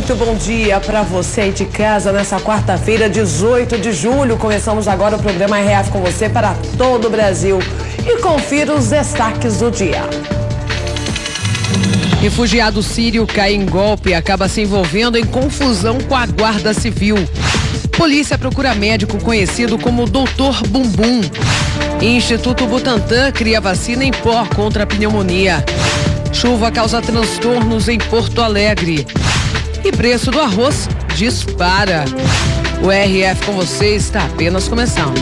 Muito bom dia para você aí de casa nessa quarta-feira, 18 de julho. Começamos agora o programa RF com você para todo o Brasil. E confira os destaques do dia. Refugiado sírio cai em golpe e acaba se envolvendo em confusão com a Guarda Civil. Polícia procura médico conhecido como Dr. Bumbum. Instituto Butantan cria vacina em pó contra a pneumonia. Chuva causa transtornos em Porto Alegre. E preço do arroz dispara. O RF com você está apenas começando.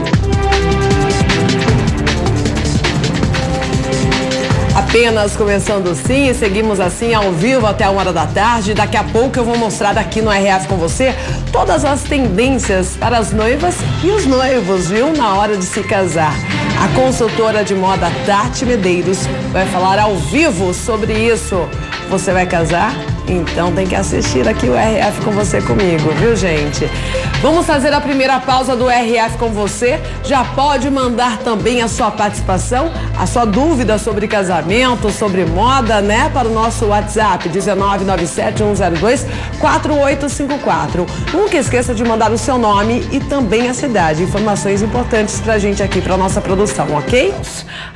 Apenas começando sim, e seguimos assim ao vivo até 1h da tarde. Daqui a pouco eu vou mostrar aqui no RF com você todas as tendências para as noivas e os noivos, viu? Na hora de se casar. A consultora de moda Tati Medeiros vai falar ao vivo sobre isso. Você vai casar? Então tem que assistir aqui o RF com você comigo, viu, gente? Vamos fazer a primeira pausa do RF com você. Já pode mandar também a sua participação, a sua dúvida sobre casamento, sobre moda, né? Para o nosso WhatsApp, 19971024854. Nunca esqueça de mandar o seu nome e também a cidade. Informações importantes pra gente aqui, pra nossa produção, ok?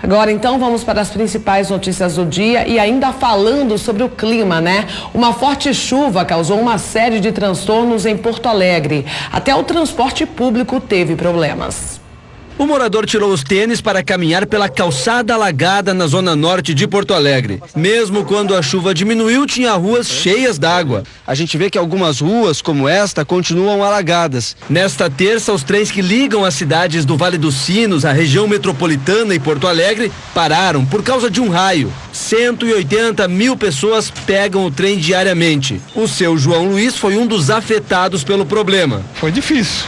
Agora, então, vamos para as principais notícias do dia e ainda falando sobre o clima, né? Uma forte chuva causou uma série de transtornos em Porto Alegre. Até o transporte público teve problemas. O morador tirou os tênis para caminhar pela calçada alagada na zona norte de Porto Alegre. Mesmo quando a chuva diminuiu, tinha ruas cheias d'água. A gente vê que algumas ruas, como esta, continuam alagadas. Nesta terça, os trens que ligam as cidades do Vale dos Sinos, a região metropolitana e Porto Alegre, pararam por causa de um raio. 180 mil pessoas pegam o trem diariamente. O seu João Luiz foi um dos afetados pelo problema. Foi difícil.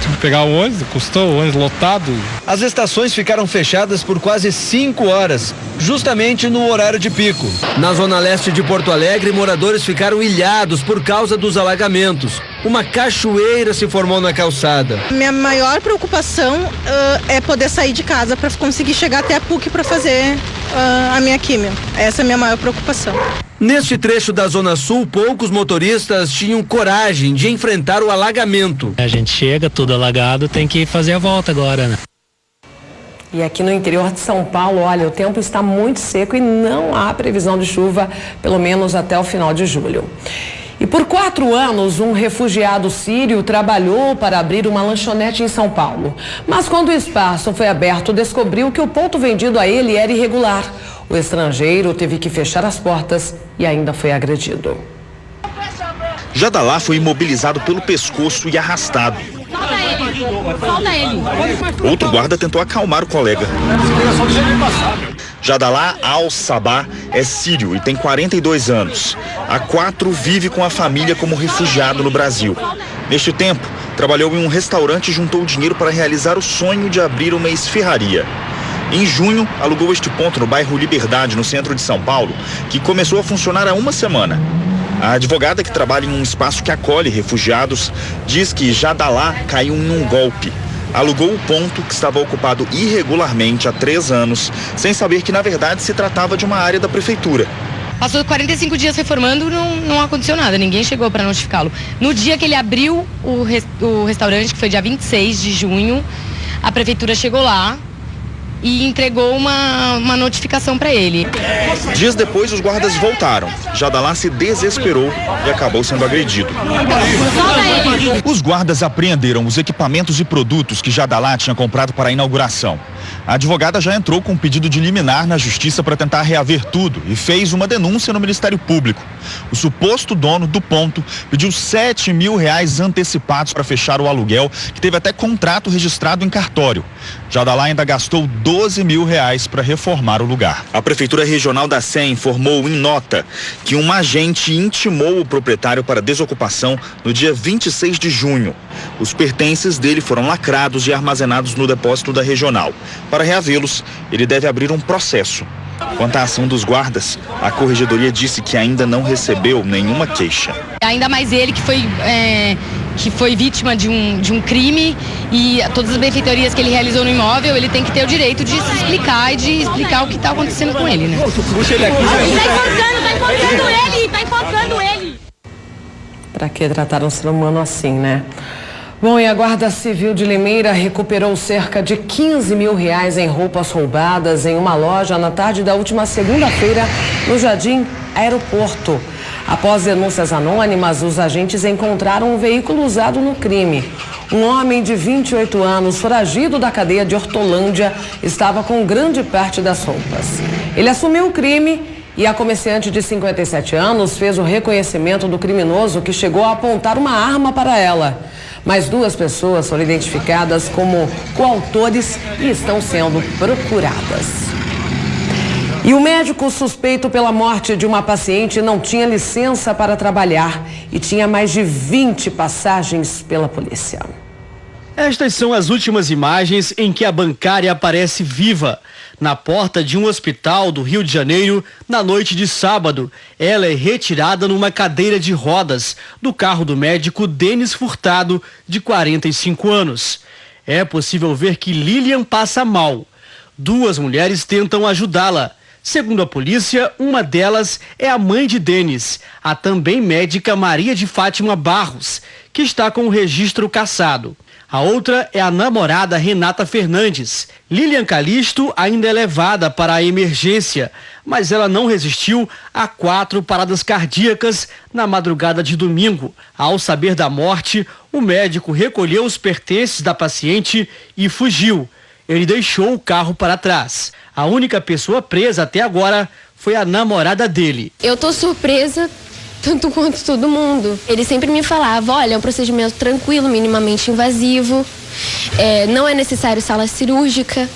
Tive que pegar o ônibus, custou o ônibus lotado. As estações ficaram fechadas por quase 5 horas, justamente no horário de pico. Na zona leste de Porto Alegre, moradores ficaram ilhados por causa dos alagamentos. Uma cachoeira se formou na calçada. Minha maior preocupação é poder sair de casa para conseguir chegar até a PUC para fazer a minha químio. Essa é a minha maior preocupação. Neste trecho da Zona Sul, poucos motoristas tinham coragem de enfrentar o alagamento. A gente chega tudo alagado, tem que fazer a volta agora, né? E aqui no interior de São Paulo, olha, o tempo está muito seco e não há previsão de chuva, pelo menos até o final de julho. E por 4 anos, um refugiado sírio trabalhou para abrir uma lanchonete em São Paulo. Mas quando o espaço foi aberto, descobriu que o ponto vendido a ele era irregular. O estrangeiro teve que fechar as portas e ainda foi agredido. Jadalá foi imobilizado pelo pescoço e arrastado. Solta ele. Outro guarda tentou acalmar o colega. Jadalá Al-Sabah é sírio e tem 42 anos. Há 4 vive com a família como refugiado no Brasil. Neste tempo, trabalhou em um restaurante e juntou dinheiro para realizar o sonho de abrir uma esfirraria. Em junho, alugou este ponto no bairro Liberdade, no centro de São Paulo, que começou a funcionar há uma semana. A advogada que trabalha em um espaço que acolhe refugiados diz que Jadalá caiu em um golpe. Alugou o ponto que estava ocupado irregularmente há 3 anos, sem saber que na verdade se tratava de uma área da prefeitura. Passou 45 dias reformando, não aconteceu nada, ninguém chegou para notificá-lo. No dia que ele abriu o restaurante, que foi dia 26 de junho, a prefeitura chegou lá e entregou uma notificação para ele. Dias depois, os guardas voltaram. Jadalá se desesperou e acabou sendo agredido. Os guardas apreenderam os equipamentos e produtos que Jadalá tinha comprado para a inauguração. A advogada já entrou com um pedido de liminar na justiça para tentar reaver tudo e fez uma denúncia no Ministério Público. O suposto dono do ponto pediu R$7 mil antecipados para fechar o aluguel, que teve até contrato registrado em cartório. Jadalá ainda gastou R$12 mil para reformar o lugar. A Prefeitura Regional da Sé informou em nota que um agente intimou o proprietário para desocupação no dia 26 de junho. Os pertences dele foram lacrados e armazenados no depósito da Regional. Para reavê-los, ele deve abrir um processo. Quanto à ação dos guardas, a Corregedoria disse que ainda não recebeu nenhuma queixa. Ainda mais ele que foi vítima de um crime, e todas as benfeitorias que ele realizou no imóvel, ele tem que ter o direito de se explicar e de explicar o que está acontecendo com ele, né? Tá enforcando ele! Para que tratar um ser humano assim, né? Bom, e a Guarda Civil de Limeira recuperou cerca de R$15 mil em roupas roubadas em uma loja na tarde da última segunda-feira no Jardim Aeroporto. Após denúncias anônimas, os agentes encontraram um veículo usado no crime. Um homem de 28 anos, foragido da cadeia de Hortolândia, estava com grande parte das roupas. Ele assumiu o crime e a comerciante de 57 anos fez o reconhecimento do criminoso, que chegou a apontar uma arma para ela. Mais 2 pessoas foram identificadas como coautores e estão sendo procuradas. E o médico suspeito pela morte de uma paciente não tinha licença para trabalhar e tinha mais de 20 passagens pela polícia. Estas são as últimas imagens em que a bancária aparece viva na porta de um hospital do Rio de Janeiro na noite de sábado. Ela é retirada numa cadeira de rodas do carro do médico Denis Furtado, de 45 anos. É possível ver que Lilian passa mal. 2 mulheres tentam ajudá-la. Segundo a polícia, uma delas é a mãe de Denis, a também médica Maria de Fátima Barros, que está com o registro cassado. A outra é a namorada Renata Fernandes. Lilian Calisto ainda é levada para a emergência, mas ela não resistiu a 4 paradas cardíacas na madrugada de domingo. Ao saber da morte, o médico recolheu os pertences da paciente e fugiu. Ele deixou o carro para trás. A única pessoa presa até agora foi a namorada dele. Eu tô surpresa tanto quanto todo mundo. Ele sempre me falava, olha, é um procedimento tranquilo, minimamente invasivo, não é necessário sala cirúrgica,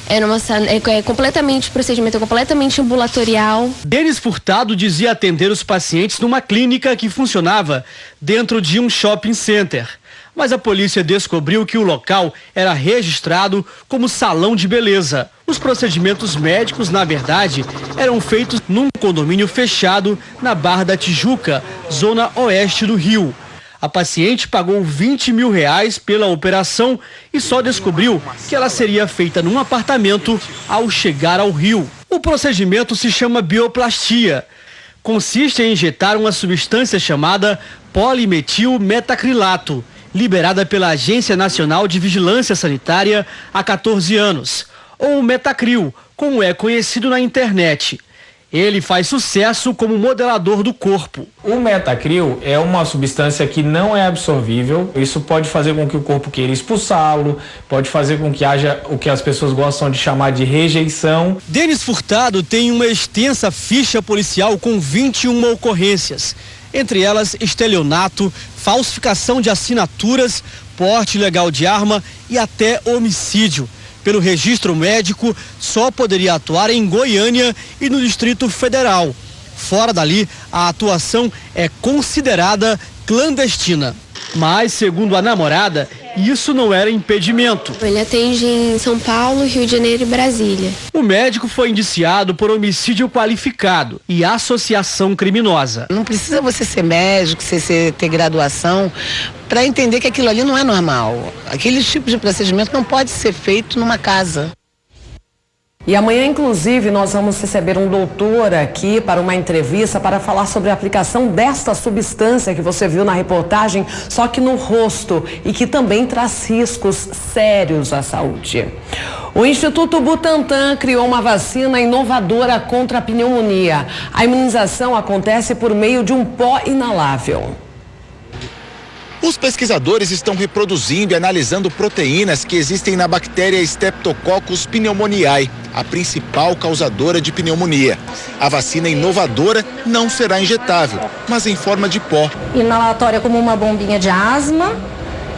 o procedimento é completamente ambulatorial. Denis Furtado dizia atender os pacientes numa clínica que funcionava dentro de um shopping center. Mas a polícia descobriu que o local era registrado como salão de beleza. Os procedimentos médicos, na verdade, eram feitos num condomínio fechado na Barra da Tijuca, zona oeste do Rio. A paciente pagou R$20 mil pela operação e só descobriu que ela seria feita num apartamento ao chegar ao Rio. O procedimento se chama bioplastia. Consiste em injetar uma substância chamada polimetilmetacrilato, liberada pela Agência Nacional de Vigilância Sanitária há 14 anos, ou Metacril, como é conhecido na internet. Ele faz sucesso como modelador do corpo. O Metacril é uma substância que não é absorvível. Isso pode fazer com que o corpo queira expulsá-lo, pode fazer com que haja o que as pessoas gostam de chamar de rejeição. Denis Furtado tem uma extensa ficha policial com 21 ocorrências. Entre elas, estelionato, falsificação de assinaturas, porte ilegal de arma e até homicídio. Pelo registro médico, só poderia atuar em Goiânia e no Distrito Federal. Fora dali, a atuação é considerada clandestina. Mas, segundo a namorada, isso não era impedimento. Ele atende em São Paulo, Rio de Janeiro e Brasília. O médico foi indiciado por homicídio qualificado e associação criminosa. Não precisa você ser médico, ter graduação, para entender que aquilo ali não é normal. Aquele tipo de procedimento não pode ser feito numa casa. E amanhã, inclusive, nós vamos receber um doutor aqui para uma entrevista para falar sobre a aplicação desta substância que você viu na reportagem, só que no rosto, e que também traz riscos sérios à saúde. O Instituto Butantan criou uma vacina inovadora contra a pneumonia. A imunização acontece por meio de um pó inalável. Os pesquisadores estão reproduzindo e analisando proteínas que existem na bactéria Streptococcus pneumoniae, a principal causadora de pneumonia. A vacina inovadora não será injetável, mas em forma de pó. Inalatória como uma bombinha de asma,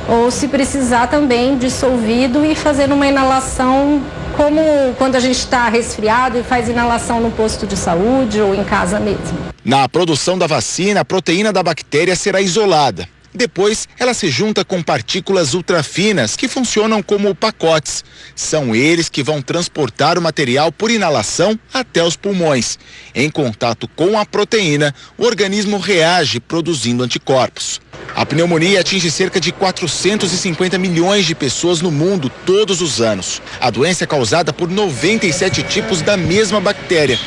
ou se precisar também dissolvido e fazer uma inalação como quando a gente está resfriado e faz inalação no posto de saúde ou em casa mesmo. Na produção da vacina, a proteína da bactéria será isolada. Depois, ela se junta com partículas ultrafinas que funcionam como pacotes. São eles que vão transportar o material por inalação até os pulmões. Em contato com a proteína, o organismo reage produzindo anticorpos. A pneumonia atinge cerca de 450 milhões de pessoas no mundo todos os anos. A doença é causada por 97 tipos da mesma bactéria.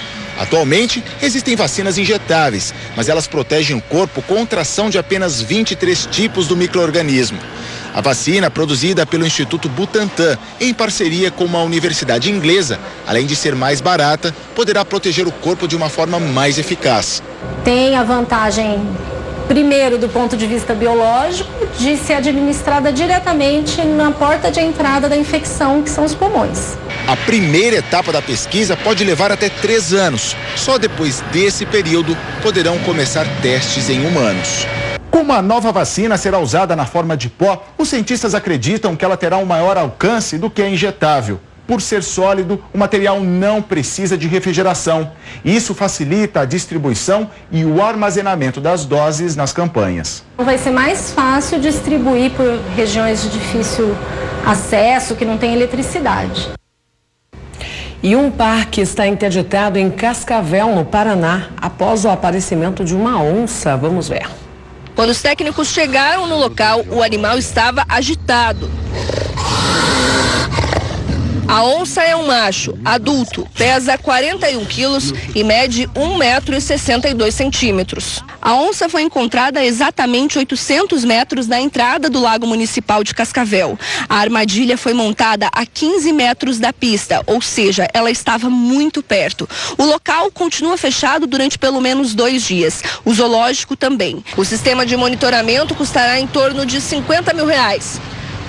Atualmente, existem vacinas injetáveis, mas elas protegem o corpo contra a ação de apenas 23 tipos do micro-organismo. A vacina, produzida pelo Instituto Butantan, em parceria com uma universidade inglesa, além de ser mais barata, poderá proteger o corpo de uma forma mais eficaz. Tem a vantagem, primeiro, do ponto de vista biológico, de ser administrada diretamente na porta de entrada da infecção, que são os pulmões. A primeira etapa da pesquisa pode levar até 3 anos. Só depois desse período poderão começar testes em humanos. Como a nova vacina será usada na forma de pó, os cientistas acreditam que ela terá um maior alcance do que a injetável. Por ser sólido, o material não precisa de refrigeração. Isso facilita a distribuição e o armazenamento das doses nas campanhas. Vai ser mais fácil distribuir por regiões de difícil acesso, que não tem eletricidade. E um parque está interditado em Cascavel, no Paraná, após o aparecimento de uma onça. Vamos ver. Quando os técnicos chegaram no local, o animal estava agitado. A onça é um macho, adulto, pesa 41 quilos e mede 1,62 metros. A onça foi encontrada a exatamente 800 metros da entrada do Lago Municipal de Cascavel. A armadilha foi montada a 15 metros da pista, ou seja, ela estava muito perto. O local continua fechado durante pelo menos 2 dias. O zoológico também. O sistema de monitoramento custará em torno de R$50 mil.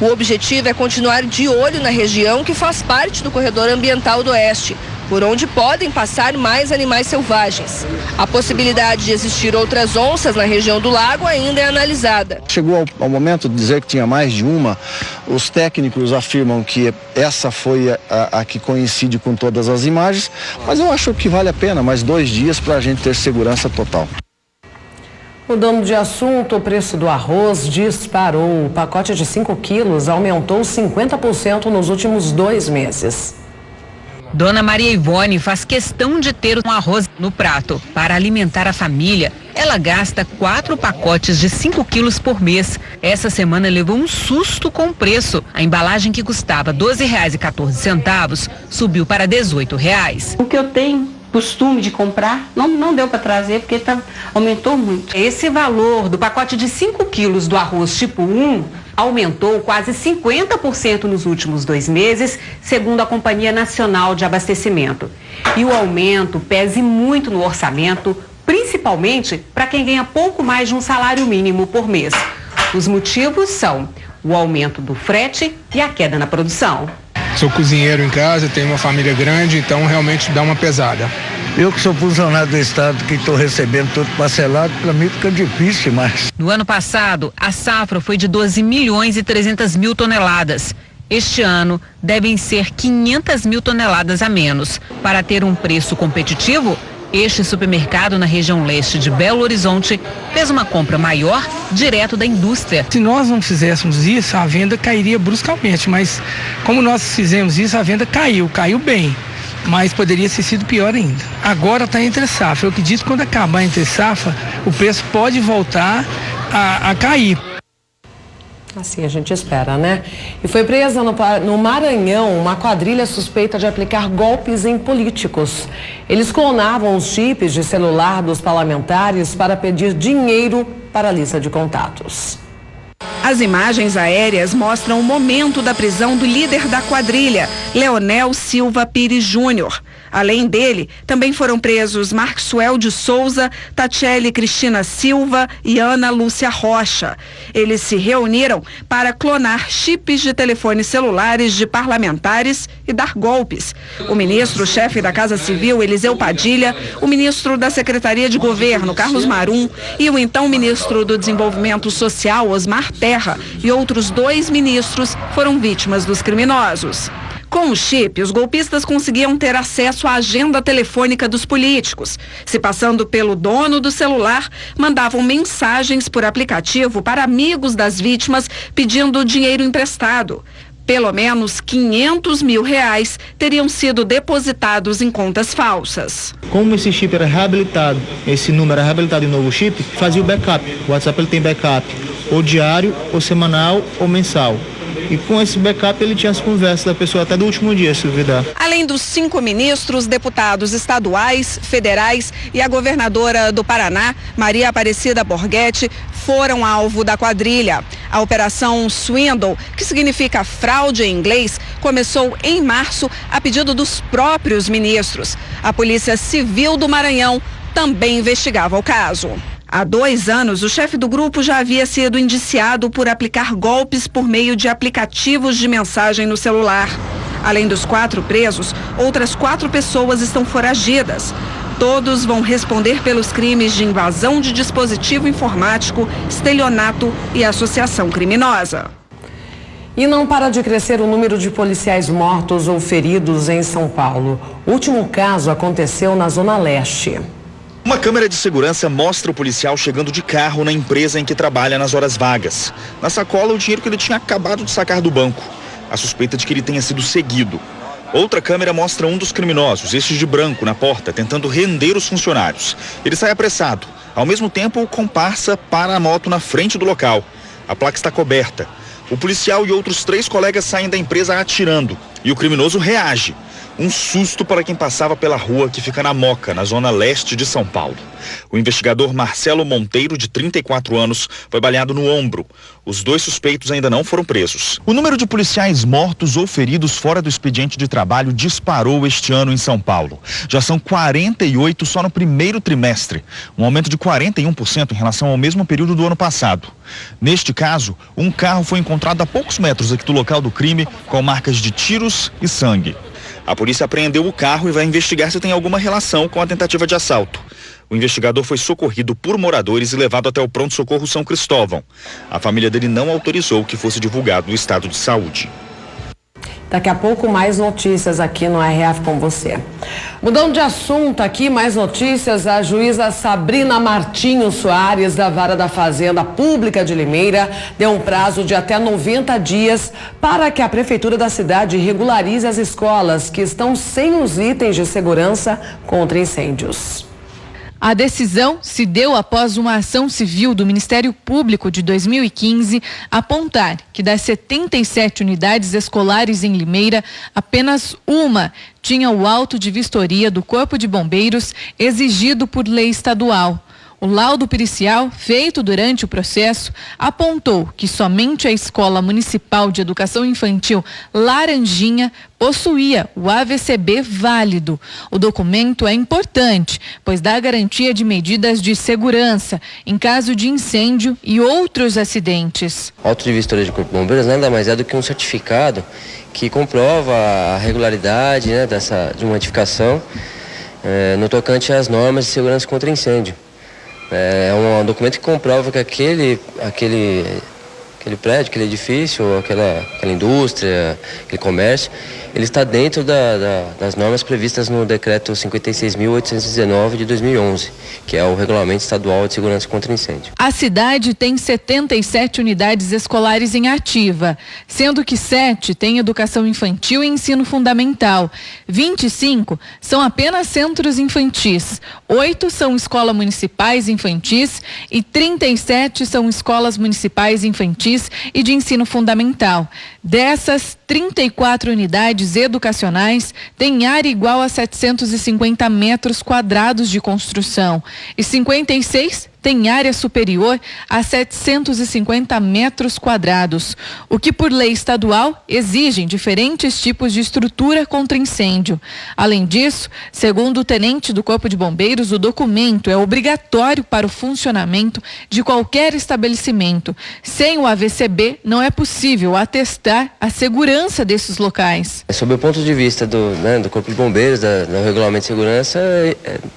O objetivo é continuar de olho na região que faz parte do Corredor Ambiental do Oeste, por onde podem passar mais animais selvagens. A possibilidade de existir outras onças na região do lago ainda é analisada. Chegou ao momento de dizer que tinha mais de uma. Os técnicos afirmam que essa foi a que coincide com todas as imagens, mas eu acho que vale a pena mais 2 dias para a gente ter segurança total. Mudando de assunto, o preço do arroz disparou. O pacote de 5 quilos aumentou 50% nos últimos 2 meses. Dona Maria Ivone faz questão de ter um arroz no prato. Para alimentar a família, ela gasta 4 pacotes de 5 quilos por mês. Essa semana levou um susto com o preço. A embalagem que custava R$ 12,14 subiu para R$ 18,00. O que eu tenho costume de comprar, não deu para trazer porque aumentou muito. Esse valor do pacote de 5 quilos do arroz tipo 1 aumentou quase 50% nos últimos 2 meses, segundo a Companhia Nacional de Abastecimento. E o aumento pesa muito no orçamento, principalmente para quem ganha pouco mais de um salário mínimo por mês. Os motivos são o aumento do frete e a queda na produção. Sou cozinheiro em casa, tenho uma família grande, então realmente dá uma pesada. Eu que sou funcionário do Estado, que estou recebendo tudo parcelado, para mim fica difícil demais. No ano passado, a safra foi de 12.300.000 toneladas. Este ano, devem ser 500.000 toneladas a menos. Para ter um preço competitivo, este supermercado na região leste de Belo Horizonte fez uma compra maior direto da indústria. Se nós não fizéssemos isso, a venda cairia bruscamente, mas como nós fizemos isso, a venda caiu bem, mas poderia ter sido pior ainda. Agora está entre safra. Eu acredito que quando acabar entre safra, o preço pode voltar a cair. Assim a gente espera, né? E foi presa no Maranhão uma quadrilha suspeita de aplicar golpes em políticos. Eles clonavam os chips de celular dos parlamentares para pedir dinheiro para a lista de contatos. As imagens aéreas mostram o momento da prisão do líder da quadrilha, Leonel Silva Pires Júnior. Além dele, também foram presos Maxwell de Souza, Tatiele Cristina Silva e Ana Lúcia Rocha. Eles se reuniram para clonar chips de telefones celulares de parlamentares e dar golpes. O ministro-chefe da Casa Civil, Eliseu Padilha, o ministro da Secretaria de Governo, Carlos Marum, e o então ministro do Desenvolvimento Social, Osmar Terra, e outros 2 ministros foram vítimas dos criminosos. Com o chip, os golpistas conseguiam ter acesso à agenda telefônica dos políticos. Se passando pelo dono do celular, mandavam mensagens por aplicativo para amigos das vítimas pedindo dinheiro emprestado. Pelo menos R$500 mil teriam sido depositados em contas falsas. Como esse chip era reabilitado, esse número era reabilitado em novo chip, fazia o backup. O WhatsApp ele tem backup, ou diário, ou semanal, ou mensal. E com esse backup ele tinha as conversas da pessoa até do último dia, se duvidar. Além dos 5 ministros, deputados estaduais, federais e a governadora do Paraná, Maria Aparecida Borghetti, foram alvo da quadrilha. A operação Swindle, que significa fraude em inglês, começou em março a pedido dos próprios ministros. A Polícia Civil do Maranhão também investigava o caso. Há 2 anos, o chefe do grupo já havia sido indiciado por aplicar golpes por meio de aplicativos de mensagem no celular. Além dos 4 presos, outras 4 pessoas estão foragidas. Todos vão responder pelos crimes de invasão de dispositivo informático, estelionato e associação criminosa. E não para de crescer o número de policiais mortos ou feridos em São Paulo. O último caso aconteceu na Zona Leste. Uma câmera de segurança mostra o policial chegando de carro na empresa em que trabalha nas horas vagas. Na sacola, o dinheiro que ele tinha acabado de sacar do banco. A suspeita de que ele tenha sido seguido. Outra câmera mostra um dos criminosos, este de branco, na porta, tentando render os funcionários. Ele sai apressado. Ao mesmo tempo, o comparsa para a moto na frente do local. A placa está coberta. O policial e outros 3 colegas saem da empresa atirando. E o criminoso reage. Um susto para quem passava pela rua que fica na Moca, na zona leste de São Paulo. O investigador Marcelo Monteiro, de 34 anos, foi baleado no ombro. Os 2 suspeitos ainda não foram presos. O número de policiais mortos ou feridos fora do expediente de trabalho disparou este ano em São Paulo. Já são 48 só no primeiro trimestre, um aumento de 41% em relação ao mesmo período do ano passado. Neste caso, um carro foi encontrado a poucos metros aqui do local do crime, com marcas de tiros e sangue. A polícia apreendeu o carro e vai investigar se tem alguma relação com a tentativa de assalto. O investigador foi socorrido por moradores e levado até o pronto-socorro São Cristóvão. A família dele não autorizou que fosse divulgado o estado de saúde. Daqui a pouco mais notícias aqui no RF com você. Mudando de assunto aqui, mais notícias. A juíza Sabrina Martinho Soares, da Vara da Fazenda Pública de Limeira, deu um prazo de até 90 dias para que a Prefeitura da cidade regularize as escolas que estão sem os itens de segurança contra incêndios. A decisão se deu após uma ação civil do Ministério Público de 2015 apontar que das 77 unidades escolares em Limeira, apenas uma tinha o auto de vistoria do Corpo de Bombeiros exigido por lei estadual. O laudo pericial, feito durante o processo, apontou que somente a Escola Municipal de Educação Infantil Laranjinha possuía o AVCB válido. O documento é importante, pois dá garantia de medidas de segurança em caso de incêndio e outros acidentes. O auto de vistoria de Corpo de Bombeiros nada mais é do que um certificado que comprova a regularidade, né, de uma edificação no tocante às normas de segurança contra incêndio. É um documento que comprova que aquele prédio, aquele edifício, aquela indústria, aquele comércio, ele está dentro das normas previstas no decreto 56.819 de 2011, que é o Regulamento Estadual de Segurança contra Incêndio. A cidade tem 77 unidades escolares em ativa, sendo que 7 têm educação infantil e ensino fundamental. 25 são apenas centros infantis, 8 são escolas municipais infantis e 37 são escolas municipais infantis e de ensino fundamental. Dessas, 34 unidades educacionais têm área igual a 750 metros quadrados de construção e 56 tem área superior a 750 metros quadrados, o que por lei estadual exigem diferentes tipos de estrutura contra incêndio. Além disso, segundo o tenente do Corpo de Bombeiros, o documento é obrigatório para o funcionamento de qualquer estabelecimento. Sem o AVCB, não é possível atestar a segurança desses locais. Sob o ponto de vista do Corpo de Bombeiros, do Regulamento de Segurança,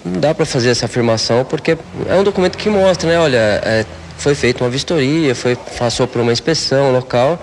não dá para fazer essa afirmação, porque é um documento que mostra, né? Olha, foi feita uma vistoria, passou por uma inspeção local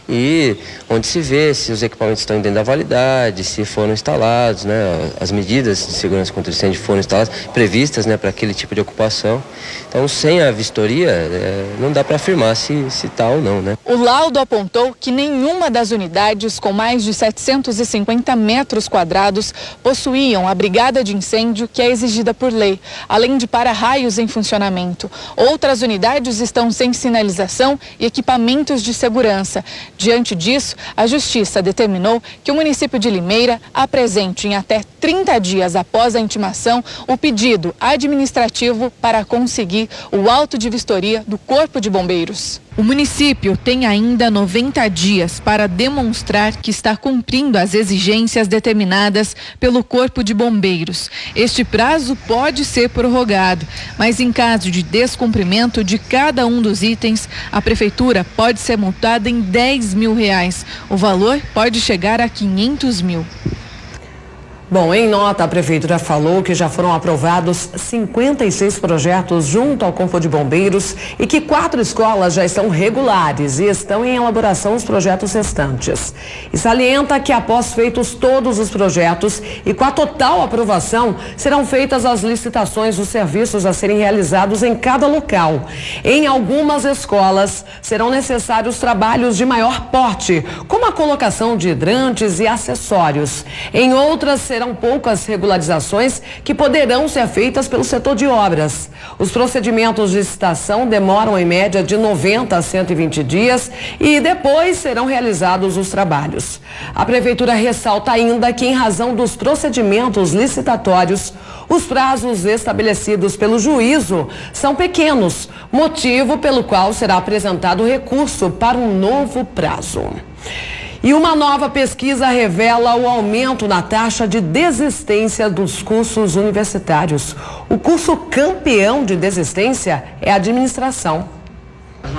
e onde se vê se os equipamentos estão dentro da validade, se foram instalados, né? As medidas de segurança contra incêndio foram instaladas, previstas, né, para aquele tipo de ocupação. Então, sem a vistoria, não dá para afirmar se está ou não, né? O laudo apontou que nenhuma das unidades com mais de 750 metros quadrados possuíam a brigada de incêndio que é exigida por lei, além de para-raios em funcionamento. Outras unidades prédios estão sem sinalização e equipamentos de segurança. Diante disso, a Justiça determinou que o município de Limeira apresente em até 30 dias após a intimação o pedido administrativo para conseguir o auto de vistoria do Corpo de Bombeiros. O município tem ainda 90 dias para demonstrar que está cumprindo as exigências determinadas pelo Corpo de Bombeiros. Este prazo pode ser prorrogado, mas em caso de descumprimento de cada um dos itens, a prefeitura pode ser multada em R$10 mil. O valor pode chegar a R$500 mil. Bom, em nota, a Prefeitura falou que já foram aprovados 56 projetos junto ao Corpo de Bombeiros e que 4 escolas já estão regulares e estão em elaboração os projetos restantes. E salienta que após feitos todos os projetos e com a total aprovação, serão feitas as licitações dos serviços a serem realizados em cada local. Em algumas escolas, serão necessários trabalhos de maior porte, como a colocação de hidrantes e acessórios. Em outras, serão poucas regularizações que poderão ser feitas pelo setor de obras. Os procedimentos de licitação demoram em média de 90 a 120 dias e depois serão realizados os trabalhos. A Prefeitura ressalta ainda que, em razão dos procedimentos licitatórios, os prazos estabelecidos pelo juízo são pequenos, motivo pelo qual será apresentado recurso para um novo prazo. E uma nova pesquisa revela o aumento na taxa de desistência dos cursos universitários. O curso campeão de desistência é a administração.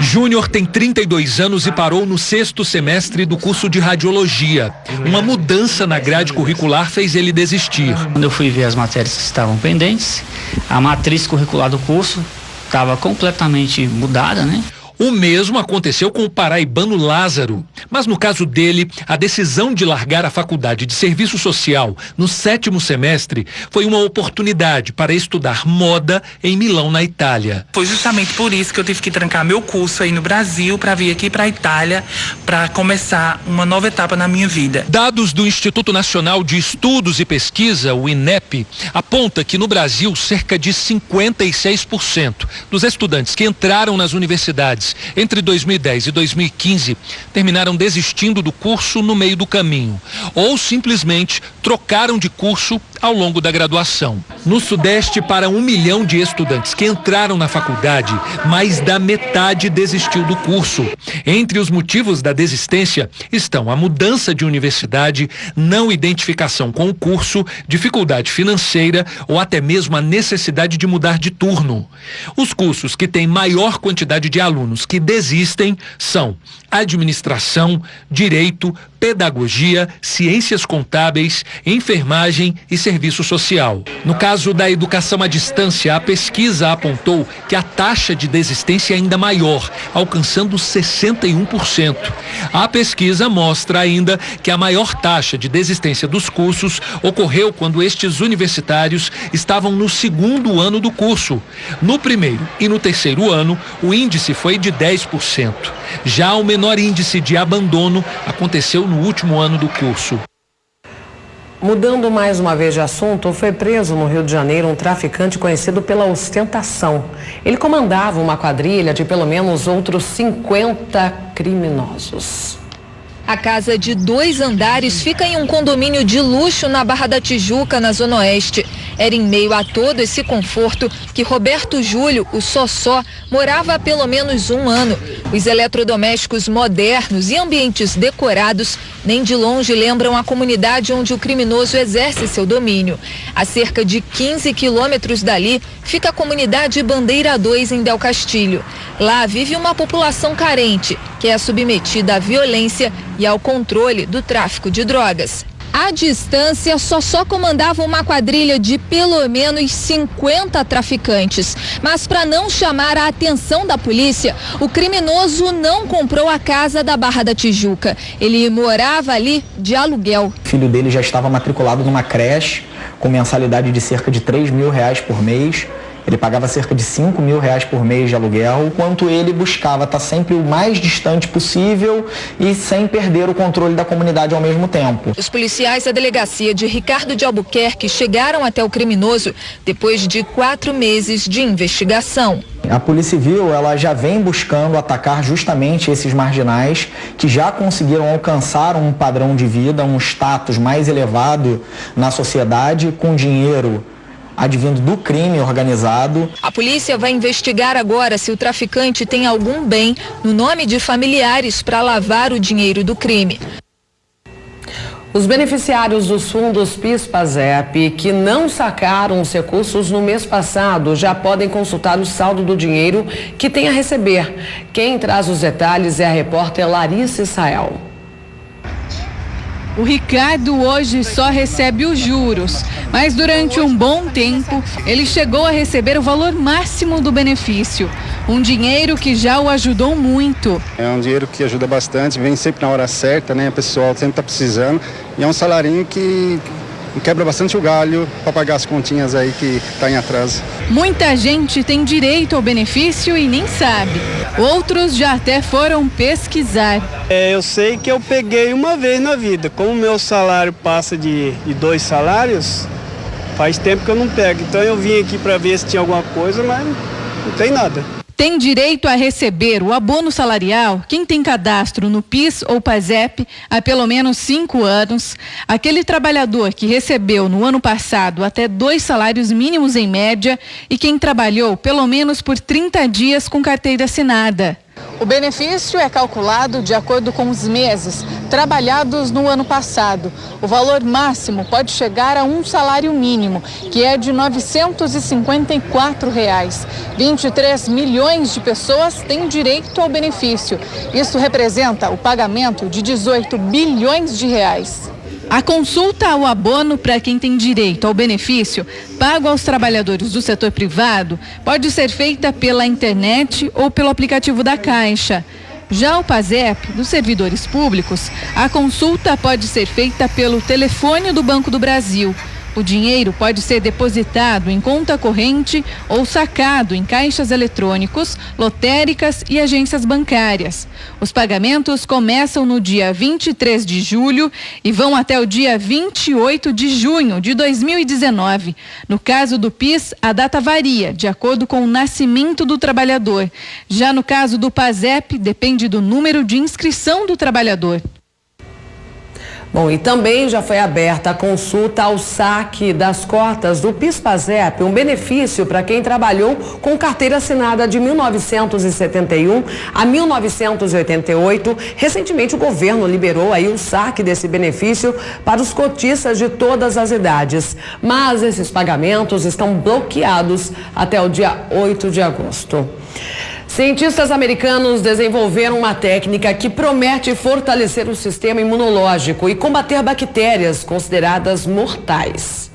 Júnior tem 32 anos e parou no 6º semestre do curso de radiologia. Uma mudança na grade curricular fez ele desistir. Quando eu fui ver as matérias que estavam pendentes, a matriz curricular do curso estava completamente mudada, né? O mesmo aconteceu com o paraibano Lázaro, mas no caso dele, a decisão de largar a faculdade de serviço social no 7º semestre foi uma oportunidade para estudar moda em Milão, na Itália. Foi justamente por isso que eu tive que trancar meu curso aí no Brasil para vir aqui para a Itália para começar uma nova etapa na minha vida. Dados do Instituto Nacional de Estudos e Pesquisa, o INEP, aponta que no Brasil cerca de 56% dos estudantes que entraram nas universidades entre 2010 e 2015 terminaram desistindo do curso no meio do caminho ou simplesmente trocaram de curso ao longo da graduação. No Sudeste, para 1 milhão de estudantes que entraram na faculdade, mais da metade desistiu do curso. Entre os motivos da desistência estão a mudança de universidade, não identificação com o curso, dificuldade financeira ou até mesmo a necessidade de mudar de turno. Os cursos que têm maior quantidade de alunos que desistem são administração, direito, pedagogia, ciências contábeis, enfermagem e serviço social. No caso da educação à distância, a pesquisa apontou que a taxa de desistência é ainda maior, alcançando 61%. A pesquisa mostra ainda que a maior taxa de desistência dos cursos ocorreu quando estes universitários estavam no 2º ano do curso. No 1º e no 3º ano, o índice foi de 10%. Já o menor índice de abandono aconteceu no último ano do curso. Mudando mais uma vez de assunto, foi preso no Rio de Janeiro um traficante conhecido pela ostentação. Ele comandava uma quadrilha de pelo menos outros 50 criminosos. A casa de 2 andares fica em um condomínio de luxo na Barra da Tijuca, na Zona Oeste. Era em meio a todo esse conforto que Roberto Júlio, o Sossó, morava há pelo menos 1 ano. Os eletrodomésticos modernos e ambientes decorados nem de longe lembram a comunidade onde o criminoso exerce seu domínio. A cerca de 15 quilômetros dali fica a comunidade Bandeira 2 em Del Castilho. Lá vive uma população carente, que é submetida à violência e ao controle do tráfico de drogas. À distância, Sossó comandava uma quadrilha de pelo menos 50 traficantes. Mas para não chamar a atenção da polícia, o criminoso não comprou a casa da Barra da Tijuca. Ele morava ali de aluguel. O filho dele já estava matriculado numa creche com mensalidade de cerca de R$3 mil por mês. Ele pagava cerca de R$5.000 por mês de aluguel, enquanto ele buscava estar sempre o mais distante possível e sem perder o controle da comunidade ao mesmo tempo. Os policiais da delegacia de Ricardo de Albuquerque chegaram até o criminoso depois de 4 meses de investigação. A Polícia Civil, ela já vem buscando atacar justamente esses marginais que já conseguiram alcançar um padrão de vida, um status mais elevado na sociedade, com dinheiro advindo do crime organizado. A polícia vai investigar agora se o traficante tem algum bem no nome de familiares para lavar o dinheiro do crime. Os beneficiários dos fundos PIS/PASEP que não sacaram os recursos no mês passado já podem consultar o saldo do dinheiro que tem a receber. Quem traz os detalhes é a repórter Larissa Israel. O Ricardo hoje só recebe os juros, mas durante um bom tempo ele chegou a receber o valor máximo do benefício. Um dinheiro que já o ajudou muito. É um dinheiro que ajuda bastante, vem sempre na hora certa, né? O pessoal sempre está precisando. E é um salarinho que quebra bastante o galho para pagar as continhas aí que está em atraso. Muita gente tem direito ao benefício e nem sabe. Outros já até foram pesquisar. Eu sei que eu peguei uma vez na vida. Como meu salário passa de 2 salários, faz tempo que eu não pego. Então eu vim aqui para ver se tinha alguma coisa, mas não tem nada. Tem direito a receber o abono salarial quem tem cadastro no PIS ou PASEP há pelo menos 5 anos, aquele trabalhador que recebeu no ano passado até 2 salários mínimos em média e quem trabalhou pelo menos por 30 dias com carteira assinada. O benefício é calculado de acordo com os meses trabalhados no ano passado. O valor máximo pode chegar a um salário mínimo, que é de R$ 954. 23 milhões de pessoas têm direito ao benefício. Isso representa o pagamento de 18 bilhões de reais. A consulta ao abono para quem tem direito ao benefício pago aos trabalhadores do setor privado pode ser feita pela internet ou pelo aplicativo da Caixa. Já o PASEP, dos servidores públicos, a consulta pode ser feita pelo telefone do Banco do Brasil. O dinheiro pode ser depositado em conta corrente ou sacado em caixas eletrônicos, lotéricas e agências bancárias. Os pagamentos começam no dia 23 de julho e vão até o dia 28 de junho de 2019. No caso do PIS, a data varia de acordo com o nascimento do trabalhador. Já no caso do PASEP, depende do número de inscrição do trabalhador. Bom, e também já foi aberta a consulta ao saque das cotas do PIS/PASEP, um benefício para quem trabalhou com carteira assinada de 1971 a 1988. Recentemente o governo liberou aí o saque desse benefício para os cotistas de todas as idades. Mas esses pagamentos estão bloqueados até o dia 8 de agosto. Cientistas americanos desenvolveram uma técnica que promete fortalecer o sistema imunológico e combater bactérias consideradas mortais.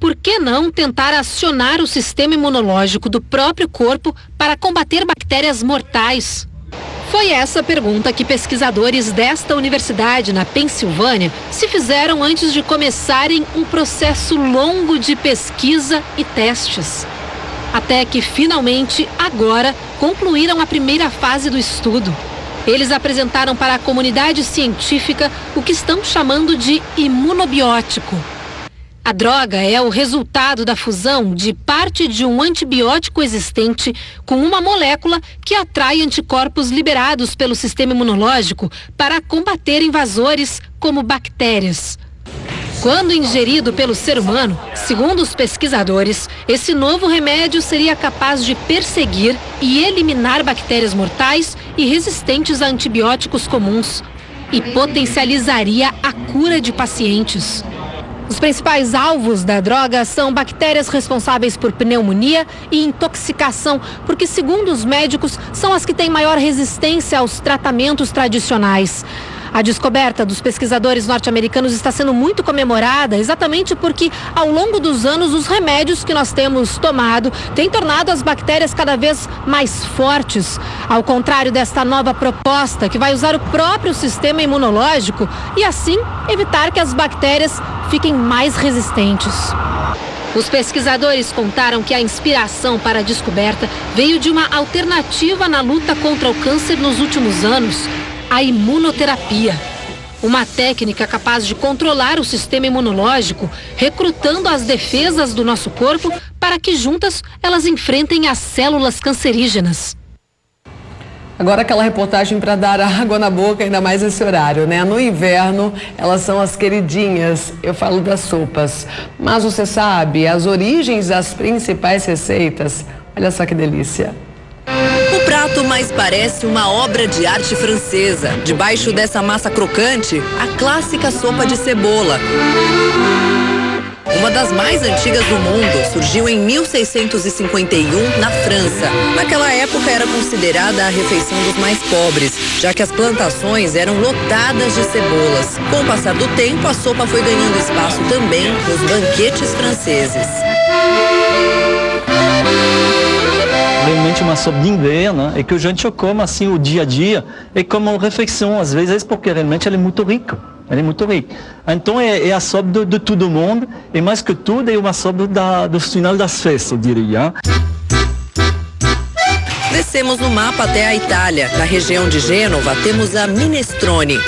Por que não tentar acionar o sistema imunológico do próprio corpo para combater bactérias mortais? Foi essa pergunta que pesquisadores desta universidade na Pensilvânia se fizeram antes de começarem um processo longo de pesquisa e testes. Até que, finalmente, agora, concluíram a primeira fase do estudo. Eles apresentaram para a comunidade científica o que estão chamando de imunobiótico. A droga é o resultado da fusão de parte de um antibiótico existente com uma molécula que atrai anticorpos liberados pelo sistema imunológico para combater invasores como bactérias. Quando ingerido pelo ser humano, segundo os pesquisadores, esse novo remédio seria capaz de perseguir e eliminar bactérias mortais e resistentes a antibióticos comuns e potencializaria a cura de pacientes. Os principais alvos da droga são bactérias responsáveis por pneumonia e intoxicação, porque, segundo os médicos, são as que têm maior resistência aos tratamentos tradicionais. A descoberta dos pesquisadores norte-americanos está sendo muito comemorada exatamente porque, ao longo dos anos, os remédios que nós temos tomado têm tornado as bactérias cada vez mais fortes. Ao contrário desta nova proposta, que vai usar o próprio sistema imunológico e, assim, evitar que as bactérias fiquem mais resistentes. Os pesquisadores contaram que a inspiração para a descoberta veio de uma alternativa na luta contra o câncer nos últimos anos, a imunoterapia. Uma técnica capaz de controlar o sistema imunológico, recrutando as defesas do nosso corpo para que juntas elas enfrentem as células cancerígenas. Agora aquela reportagem para dar água na boca, ainda mais nesse horário, né? No inverno, elas são as queridinhas, eu falo das sopas. Mas você sabe as origens das principais receitas? Olha só que delícia. O prato mais parece uma obra de arte francesa. Debaixo dessa massa crocante, a clássica sopa de cebola. Uma das mais antigas do mundo, surgiu em 1651 na França. Naquela época era considerada a refeição dos mais pobres, já que as plantações eram lotadas de cebolas. Com o passar do tempo, a sopa foi ganhando espaço também nos banquetes franceses. Realmente uma sopa de inverno, e que a gente come assim o dia a dia, e como refeição às vezes, porque realmente ela é muito rica. Ele é muito rico. Então é a sopa de todo mundo, e mais que tudo é uma sopa do final das festas, eu diria. Descemos no mapa até a Itália. Na região de Gênova temos a minestrone.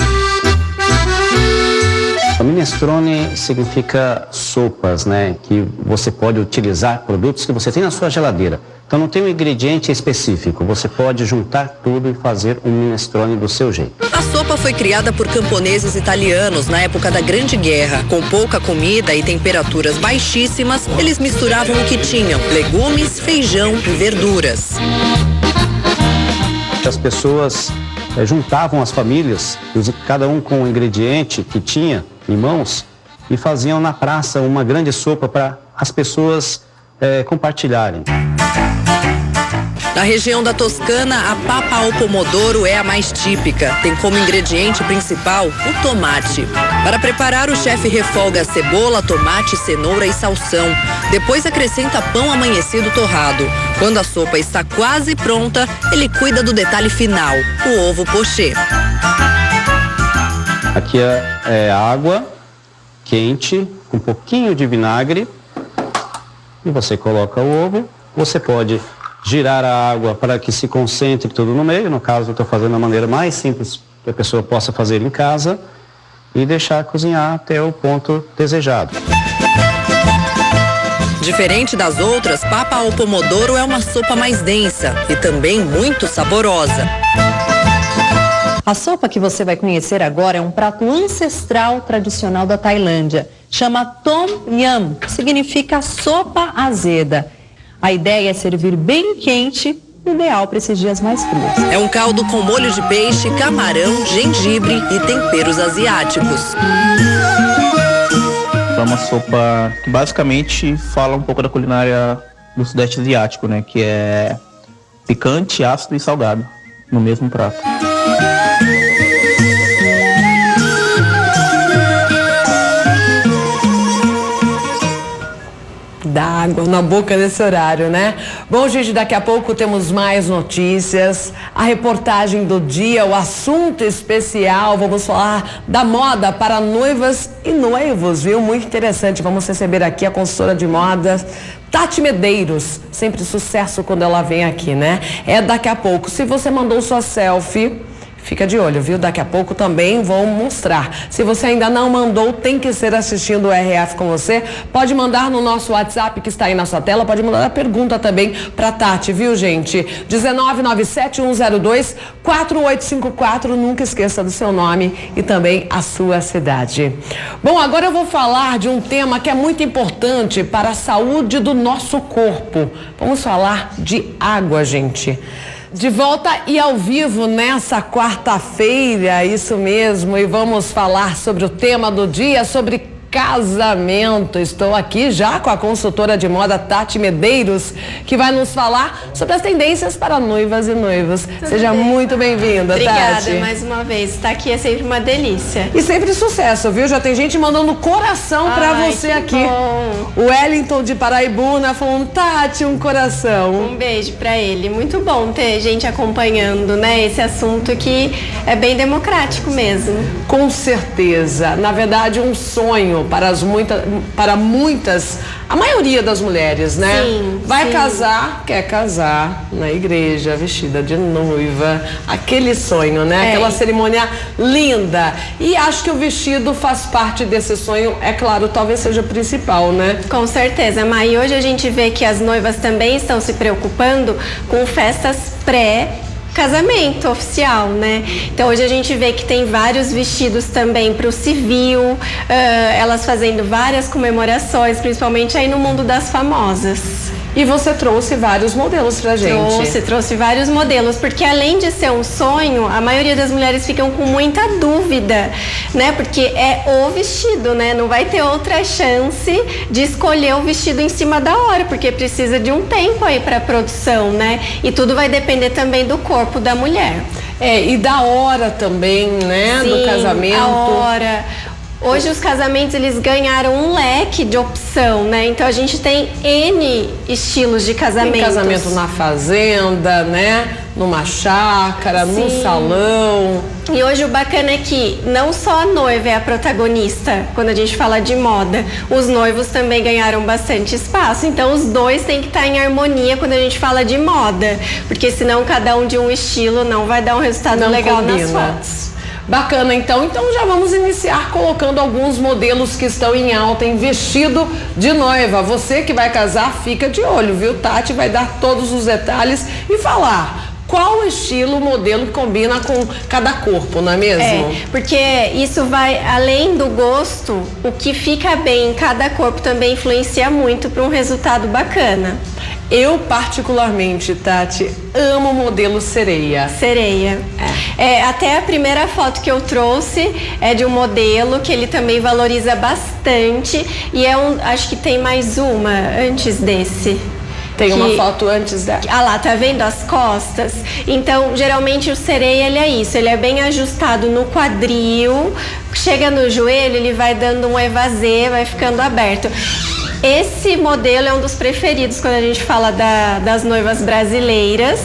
A minestrone significa sopas, né? Que você pode utilizar produtos que você tem na sua geladeira. Então não tem um ingrediente específico, você pode juntar tudo e fazer um minestrone do seu jeito. A sopa foi criada por camponeses italianos na época da Grande Guerra. Com pouca comida e temperaturas baixíssimas, eles misturavam o que tinham: legumes, feijão e verduras. As pessoas juntavam as famílias, cada um com o ingrediente que tinha em mãos, e faziam na praça uma grande sopa para as pessoas compartilharem. Na região da Toscana, a papa ao pomodoro é a mais típica. Tem como ingrediente principal o tomate. Para preparar, o chefe refoga cebola, tomate, cenoura e salsão. Depois acrescenta pão amanhecido torrado. Quando a sopa está quase pronta, ele cuida do detalhe final, o ovo pochê. Aqui é água quente, com um pouquinho de vinagre. E você coloca o ovo. Você pode girar a água para que se concentre tudo no meio. No caso, eu estou fazendo da maneira mais simples que a pessoa possa fazer em casa, e deixar cozinhar até o ponto desejado. Diferente das outras, papa ao pomodoro é uma sopa mais densa e também muito saborosa. A sopa que você vai conhecer agora é um prato ancestral tradicional da Tailândia. Chama Tom Yum, que significa sopa azeda. A ideia é servir bem quente, ideal para esses dias mais frios. É um caldo com molho de peixe, camarão, gengibre e temperos asiáticos. É uma sopa que basicamente fala um pouco da culinária do Sudeste Asiático, né? Que é picante, ácido e salgado no mesmo prato. Dá água na boca nesse horário, né? Bom, gente, daqui a pouco temos mais notícias, a reportagem do dia, o assunto especial, vamos falar da moda para noivas e noivos, viu? Muito interessante, vamos receber aqui a consultora de moda Tati Medeiros, sempre sucesso quando ela vem aqui, né? É daqui a pouco. Se você mandou sua selfie, fica de olho, viu? Daqui a pouco também vou mostrar. Se você ainda não mandou, tem que ser assistindo o RF com você. Pode mandar no nosso WhatsApp que está aí na sua tela. Pode mandar a pergunta também para Tati, viu, gente? 19971024854. Nunca esqueça do seu nome e também a sua cidade. Bom, agora eu vou falar de um tema que é muito importante para a saúde do nosso corpo. Vamos falar de água, gente. De volta e ao vivo nessa quarta-feira, isso mesmo, e vamos falar sobre o tema do dia, sobre casamento. Estou aqui já com a consultora de moda Tati Medeiros, que vai nos falar sobre as tendências para noivas e noivos. Seja muito bem-vinda, Tati. Obrigada mais uma vez. Estar aqui é sempre uma delícia. E sempre sucesso, viu? Já tem gente mandando coração pra você aqui. Bom. O Wellington de Paraibuna falando, Tati, um coração. Um beijo pra ele. Muito bom ter gente acompanhando, né? Esse assunto que é bem democrático mesmo. Com certeza. Na verdade, um sonho para muitas, a maioria das mulheres, né? Sim, vai sim. casar, quer casar na igreja, vestida de noiva, aquele sonho, né? Aquela cerimônia linda. E acho que o vestido faz parte desse sonho, é claro, talvez seja o principal, né? Com certeza, Ma. E hoje a gente vê que as noivas também estão se preocupando com festas pré-casamento oficial, né? Então hoje a gente vê que tem vários vestidos também para o civil, elas fazendo várias comemorações, principalmente aí no mundo das famosas. E você trouxe vários modelos pra gente. Trouxe vários modelos, porque além de ser um sonho, a maioria das mulheres ficam com muita dúvida, né? Porque é o vestido, né? Não vai ter outra chance de escolher o vestido em cima da hora, porque precisa de um tempo aí pra produção, né? E tudo vai depender também do corpo da mulher. E da hora também, né? Sim, do casamento. A hora. Hoje os casamentos, eles ganharam um leque de opção, né? Então a gente tem N estilos de casamentos. Tem casamento na fazenda, né? Numa chácara, num salão. E hoje o bacana é que não só a noiva é a protagonista quando a gente fala de moda, os noivos também ganharam bastante espaço. Então os dois têm que estar em harmonia quando a gente fala de moda, porque senão cada um de um estilo não vai dar um resultado legal nas fotos. Bacana, então já vamos iniciar colocando alguns modelos que estão em alta em vestido de noiva. Você que vai casar, fica de olho, viu? Tati vai dar todos os detalhes e falar qual estilo, modelo que combina com cada corpo, não é mesmo? Porque isso vai além do gosto, o que fica bem em cada corpo também influencia muito para um resultado bacana. Eu particularmente, Tati, amo o modelo sereia. Sereia. Até a primeira foto que eu trouxe é de um modelo que ele também valoriza bastante e acho que tem mais uma antes desse. Tem uma foto antes da... Ah lá, tá vendo as costas? Então, geralmente o sereia, ele é isso, ele é bem ajustado no quadril, chega no joelho, ele vai dando um evasê, vai ficando aberto. Esse modelo é um dos preferidos quando a gente fala das noivas brasileiras.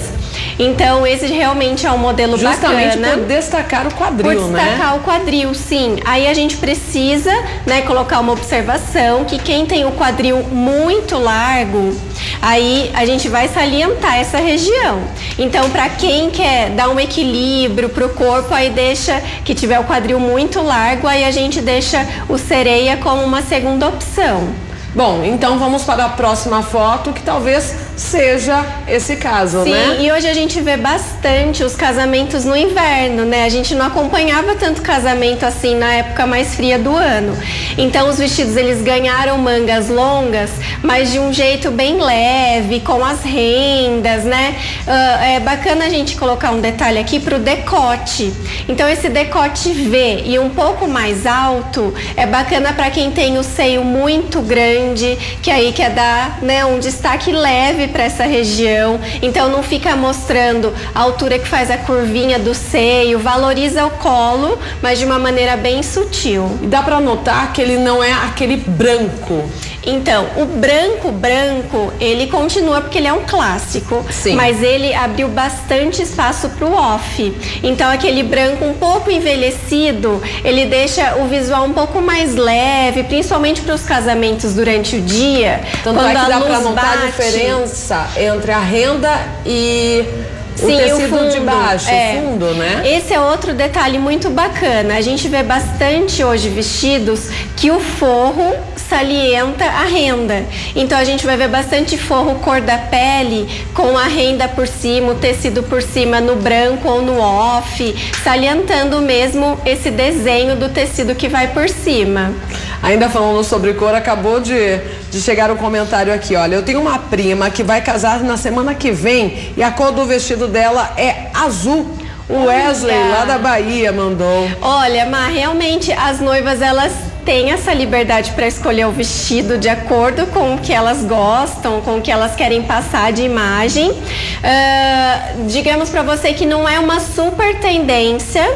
Então, esse realmente é um modelo justamente bacana. Por destacar o quadril, né? Por destacar o quadril, sim. Aí a gente precisa, né, colocar uma observação que quem tem o quadril muito largo, aí a gente vai salientar essa região. Então, para quem quer dar um equilíbrio pro corpo, aí deixa que tiver o quadril muito largo, aí a gente deixa o sereia como uma segunda opção. Bom, então vamos para a próxima foto, que talvez seja esse caso, né? Sim, e hoje a gente vê bastante os casamentos no inverno, né? A gente não acompanhava tanto casamento assim na época mais fria do ano. Então os vestidos, eles ganharam mangas longas, mas de um jeito bem leve, com as rendas, né? É bacana a gente colocar um detalhe aqui pro decote. Então esse decote V e um pouco mais alto é bacana para quem tem o seio muito grande, que aí quer dar, né, um destaque leve para essa região. Então não fica mostrando a altura que faz a curvinha do seio, valoriza o colo, mas de uma maneira bem sutil. E dá para notar que ele não é aquele branco. Então, o branco, ele continua porque ele é um clássico, mas ele abriu bastante espaço para o off. Então, aquele branco um pouco envelhecido, ele deixa o visual um pouco mais leve, principalmente para os casamentos durante o dia. Tanto é que dá para notar a diferença entre a renda e... o tecido fundo, de baixo, o fundo, né? Esse é outro detalhe muito bacana. A gente vê bastante hoje vestidos que o forro salienta a renda. Então a gente vai ver bastante forro cor da pele com a renda por cima, o tecido por cima no branco ou no off, salientando mesmo esse desenho do tecido que vai por cima. Ainda falando sobre cor, acabou de chegar um comentário aqui, olha, eu tenho uma prima que vai casar na semana que vem e a cor do vestido dela é azul. O Wesley, lá da Bahia, mandou. Olha, Mar, realmente as noivas, elas têm essa liberdade para escolher o vestido de acordo com o que elas gostam, com o que elas querem passar de imagem. Digamos para você que não é uma super tendência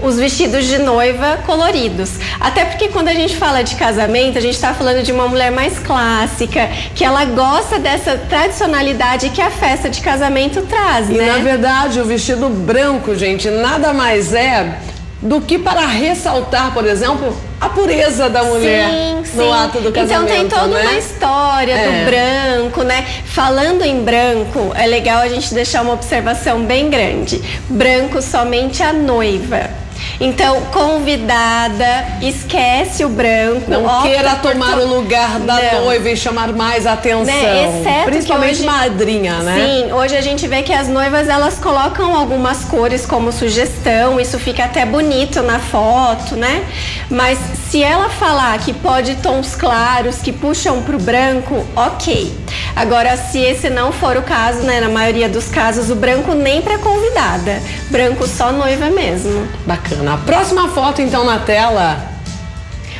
os vestidos de noiva coloridos. Até porque quando a gente fala de casamento, a gente está falando de uma mulher mais clássica, que ela gosta dessa tradicionalidade que a festa de casamento traz, né? E na verdade o vestido branco, gente, nada mais é do que para ressaltar, por exemplo, a pureza da mulher no ato do casamento. Então tem toda né? uma história do branco, né? Falando em branco, é legal a gente deixar uma observação bem grande. Branco somente a noiva. Então, convidada, esquece o branco. Não queira tomar o lugar da noiva e chamar mais atenção. Né? Exceto principalmente que hoje, madrinha, né? Sim, hoje a gente vê que as noivas, elas colocam algumas cores como sugestão, isso fica até bonito na foto, né? Mas se ela falar que pode tons claros que puxam pro branco, ok. Agora, se esse não for o caso, né? Na maioria dos casos, o branco nem pra convidada. Branco só noiva mesmo. Bacana. A próxima foto, então, na tela.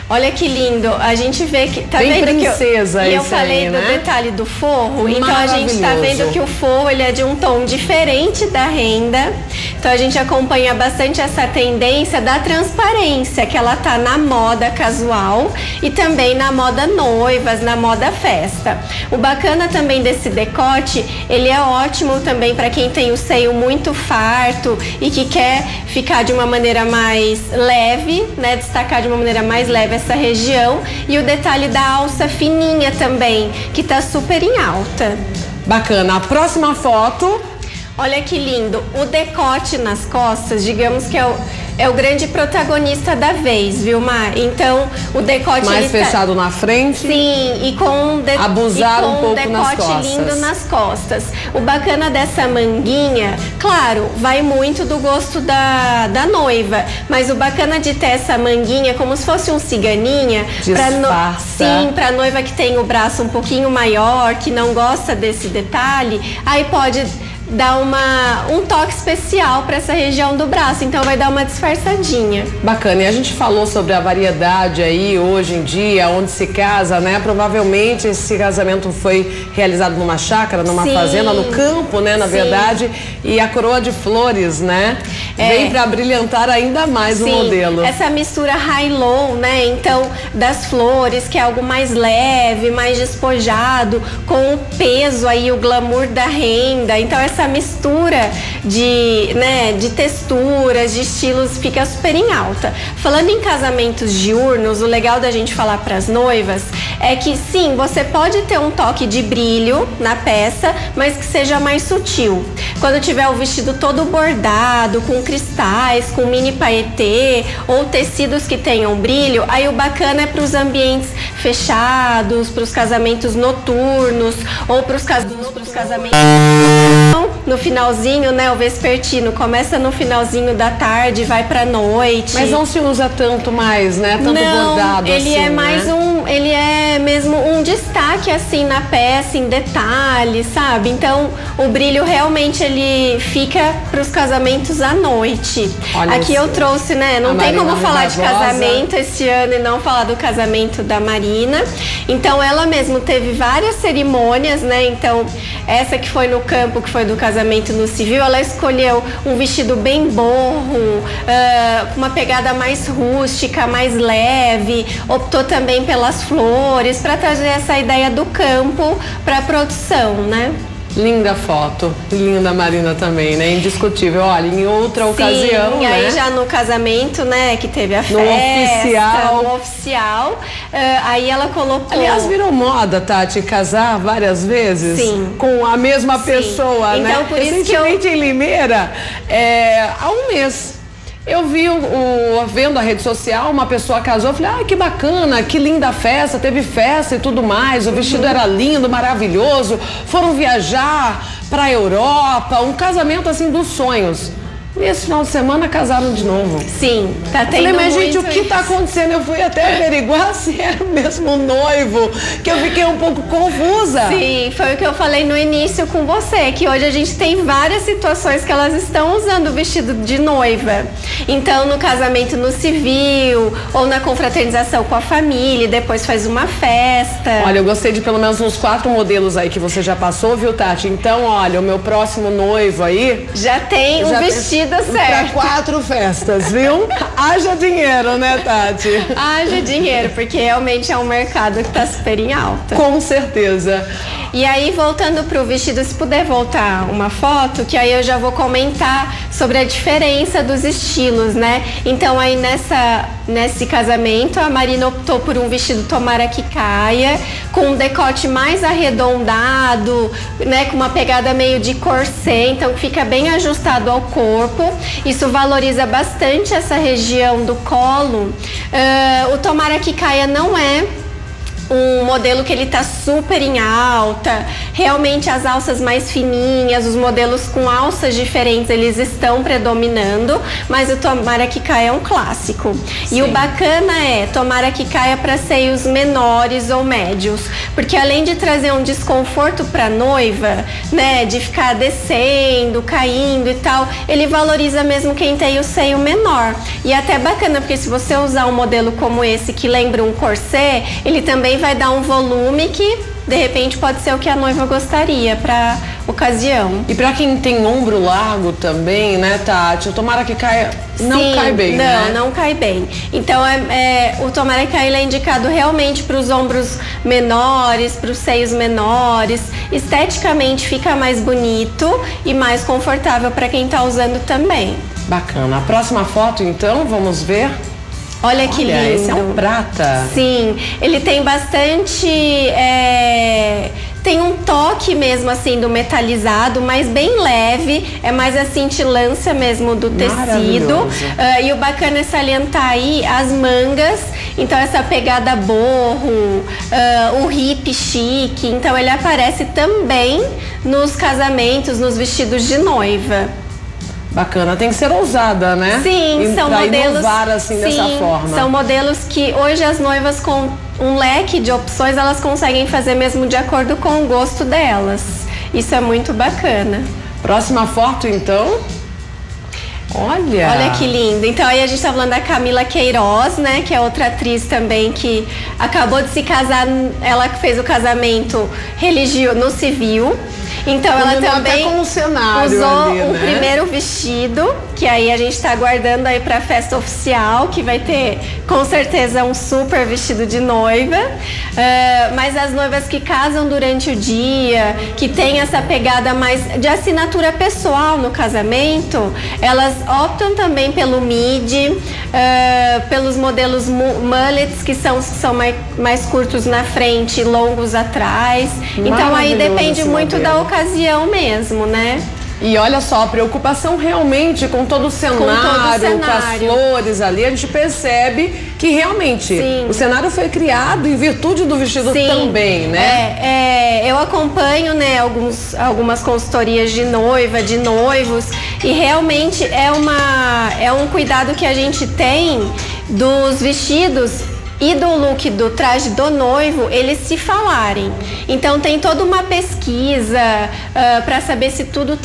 Olha que lindo, a gente vê que... Tá bem vendo princesa que eu esse falei aí, do né? detalhe do forro, então a gente tá vendo que o forro ele é de um tom diferente da renda. Então a gente acompanha bastante essa tendência da transparência, que ela tá na moda casual e também na moda noivas, na moda festa. O bacana também desse decote, ele é ótimo também para quem tem o seio muito farto e que quer ficar de uma maneira mais leve, né? Destacar de uma maneira mais leve essa região, e o detalhe da alça fininha também, que tá super em alta. Bacana. A próxima foto. Olha que lindo, o decote nas costas, digamos que é o grande protagonista da vez, viu, Mar? Então, o decote... Mais fechado na frente. Sim, e com abusar um pouco nas costas. decote lindo nas costas. O bacana dessa manguinha, claro, vai muito do gosto da noiva, mas o bacana de ter essa manguinha como se fosse um ciganinha, sim, pra noiva que tem o braço um pouquinho maior, que não gosta desse detalhe, aí pode dar um toque especial para essa região do braço, então vai dar uma disfarçadinha. Bacana, e a gente falou sobre a variedade aí hoje em dia, onde se casa, né? Provavelmente esse casamento foi realizado numa chácara, numa fazenda, no campo, né? Na verdade, e a coroa de flores, né? Vem para brilhantar ainda mais o modelo. Essa mistura high-low, né? Então, das flores, que é algo mais leve, mais despojado, com o peso aí, o glamour da renda. Então, essa mistura de texturas, de estilos, fica super em alta. Falando em casamentos diurnos, o legal da gente falar para as noivas é que sim, você pode ter um toque de brilho na peça, mas que seja mais sutil. Quando tiver o vestido todo bordado, com cristais, com mini paetê ou tecidos que tenham brilho, aí o bacana é para os ambientes fechados, para os casamentos noturnos ou para os casamentos no finalzinho, né? O vespertino começa no finalzinho da tarde, vai pra noite. Mas não se usa tanto mais, né? Tanto bordado ele assim, é mais ele é mesmo um destaque assim na peça, em detalhes, sabe? Então o brilho realmente ele fica pros casamentos à noite. Olha aqui eu trouxe, né? Não tem como falar de casamento esse ano e não falar do casamento da Marina. Então ela mesmo teve várias cerimônias, né? Então essa que foi no campo, que foi do casamento no civil, ela escolheu um vestido bem borro, com uma pegada mais rústica, mais leve, optou também pelas flores, para trazer essa ideia do campo para a produção, né? Linda foto, linda Marina também, né? Indiscutível. Olha, em outra ocasião, e aí né? já no casamento, né? Que teve a festa. No oficial. Aí ela colocou... Aliás, virou moda, Tati, casar várias vezes? Sim. Com a mesma pessoa, então, né? Por isso recentemente em Limeira, há um mês, eu vi vendo a rede social, uma pessoa casou, eu falei, que bacana, que linda festa, teve festa e tudo mais, o vestido era lindo, maravilhoso, foram viajar para a Europa, um casamento assim dos sonhos. E esse final de semana casaram de novo. Sim, tá tendo. Eu falei, mas gente, o que tá acontecendo? Eu fui até averiguar se era o mesmo noivo, que eu fiquei um pouco confusa. Sim, foi o que eu falei no início com você, que hoje a gente tem várias situações que elas estão usando o vestido de noiva. Então, no casamento no civil ou na confraternização com a família, e depois faz uma festa. Olha, eu gostei de pelo menos uns 4 modelos aí que você já passou, viu, Tati? Então, olha, o meu próximo noivo aí... Já tem um vestido certo. Para 4 festas, viu? Haja dinheiro, né, Tati? Haja dinheiro, porque realmente é um mercado que tá super em alta. Com certeza. E aí, voltando pro vestido, se puder voltar uma foto, que aí eu já vou comentar sobre a diferença dos estilos, né? Então, aí nesse casamento, a Marina optou por um vestido tomara que caia, com um decote mais arredondado, né? Com uma pegada meio de corset, então fica bem ajustado ao corpo. Isso valoriza bastante essa região do colo. O tomara que caia não é um modelo que ele tá super em alta, realmente as alças mais fininhas, os modelos com alças diferentes, eles estão predominando, mas o tomara que caia é um clássico. Sim. E o bacana é, tomara que caia para seios menores ou médios, porque além de trazer um desconforto para noiva, né, de ficar descendo, caindo e tal, ele valoriza mesmo quem tem o seio menor. E até bacana, porque se você usar um modelo como esse, que lembra um corset, ele também vai dar um volume que de repente pode ser o que a noiva gostaria para ocasião. E para quem tem ombro largo também, né, Tati? O tomara que caia não cai bem, né? Não cai bem. Então o tomara que caia ele é indicado realmente para os ombros menores, para os seios menores. Esteticamente fica mais bonito e mais confortável para quem tá usando também. Bacana. A próxima foto, então, vamos ver. Olha que lindo. Esse é um prata. Sim, ele tem bastante... Tem um toque mesmo assim do metalizado, mas bem leve, é mais a cintilância mesmo do tecido. E o bacana é salientar aí as mangas, então essa pegada borro, o hip chique, então ele aparece também nos casamentos, nos vestidos de noiva. Bacana, tem que ser ousada, né? Sim, são modelos... inovar assim dessa forma. São modelos que hoje as noivas com um leque de opções, elas conseguem fazer mesmo de acordo com o gosto delas. Isso é muito bacana. Próxima foto, então. Olha que lindo. Então aí a gente tá falando da Camila Queiroz, né? Que é outra atriz também que acabou de se casar. Ela fez o casamento religioso no civil. Então ela também com o cenário usou ali, o né? primeiro vestido, que aí a gente tá aguardando aí pra festa oficial, que vai ter com certeza um super vestido de noiva. Mas as noivas que casam durante o dia, que tem essa pegada mais de assinatura pessoal no casamento, elas optam também pelo midi, pelos modelos mullets, que são mais curtos na frente e longos atrás. Então aí depende muito da ocasião mesmo, né? E olha só, a preocupação realmente com todo o cenário, com as flores ali, a gente percebe que realmente o cenário foi criado em virtude do vestido também, né? Eu acompanho, né, algumas consultorias de noiva, de noivos, e realmente é um cuidado que a gente tem dos vestidos e do look do traje do noivo, eles se falarem. Então tem toda uma pesquisa para saber se tudo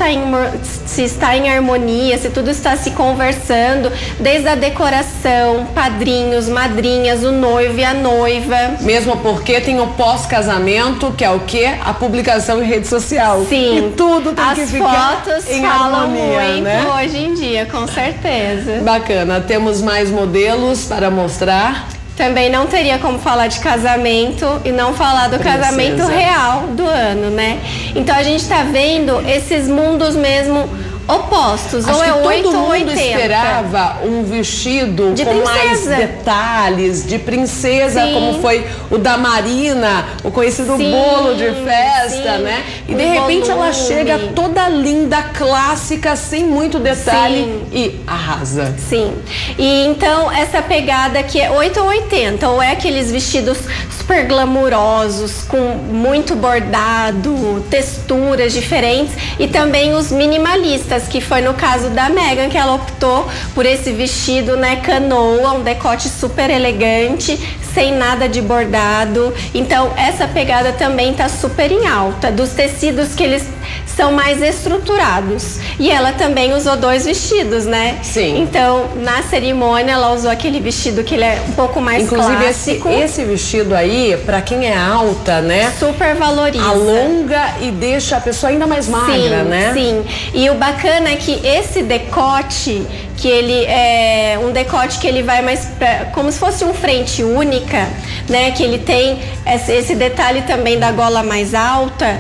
se está em harmonia, se tudo está se conversando, desde a decoração, padrinhos, madrinhas, o noivo e a noiva. Mesmo porque tem o pós-casamento, que é o quê? A publicação em rede social. Sim. E tudo tem que ficar fotos em falam harmonia, muito, né? hoje em dia, com certeza. Bacana. Temos mais modelos para mostrar. Também não teria como falar de casamento e não falar do casamento real do ano, né? Então a gente tá vendo esses mundos mesmo opostos. Acho ou é 8 todo ou mundo 80. esperava um vestido de com princesa. mais detalhes, de princesa, como foi o da Marina, o conhecido bolo de festa, né? E de repente ela chega toda linda, clássica, sem muito detalhe e arrasa. Sim. E então essa pegada que é 8 ou 80, ou é aqueles vestidos super glamurosos, com muito bordado, texturas diferentes, e também os minimalistas, que foi no caso da Meghan, que ela optou por esse vestido, né, canoa, um decote super elegante, sem nada de bordado. Então essa pegada também tá super em alta. Dos tecidos que eles são mais estruturados. E ela também usou 2 vestidos, né? Sim. Então, na cerimônia, ela usou aquele vestido que ele é um pouco mais clássico. Esse vestido aí, pra quem é alta, né? Super valoriza. Alonga e deixa a pessoa ainda mais magra, né? Sim. E o bacana é que esse decote, que ele é um decote que ele vai mais como se fosse um frente única, né? Que ele tem esse detalhe também da gola mais alta.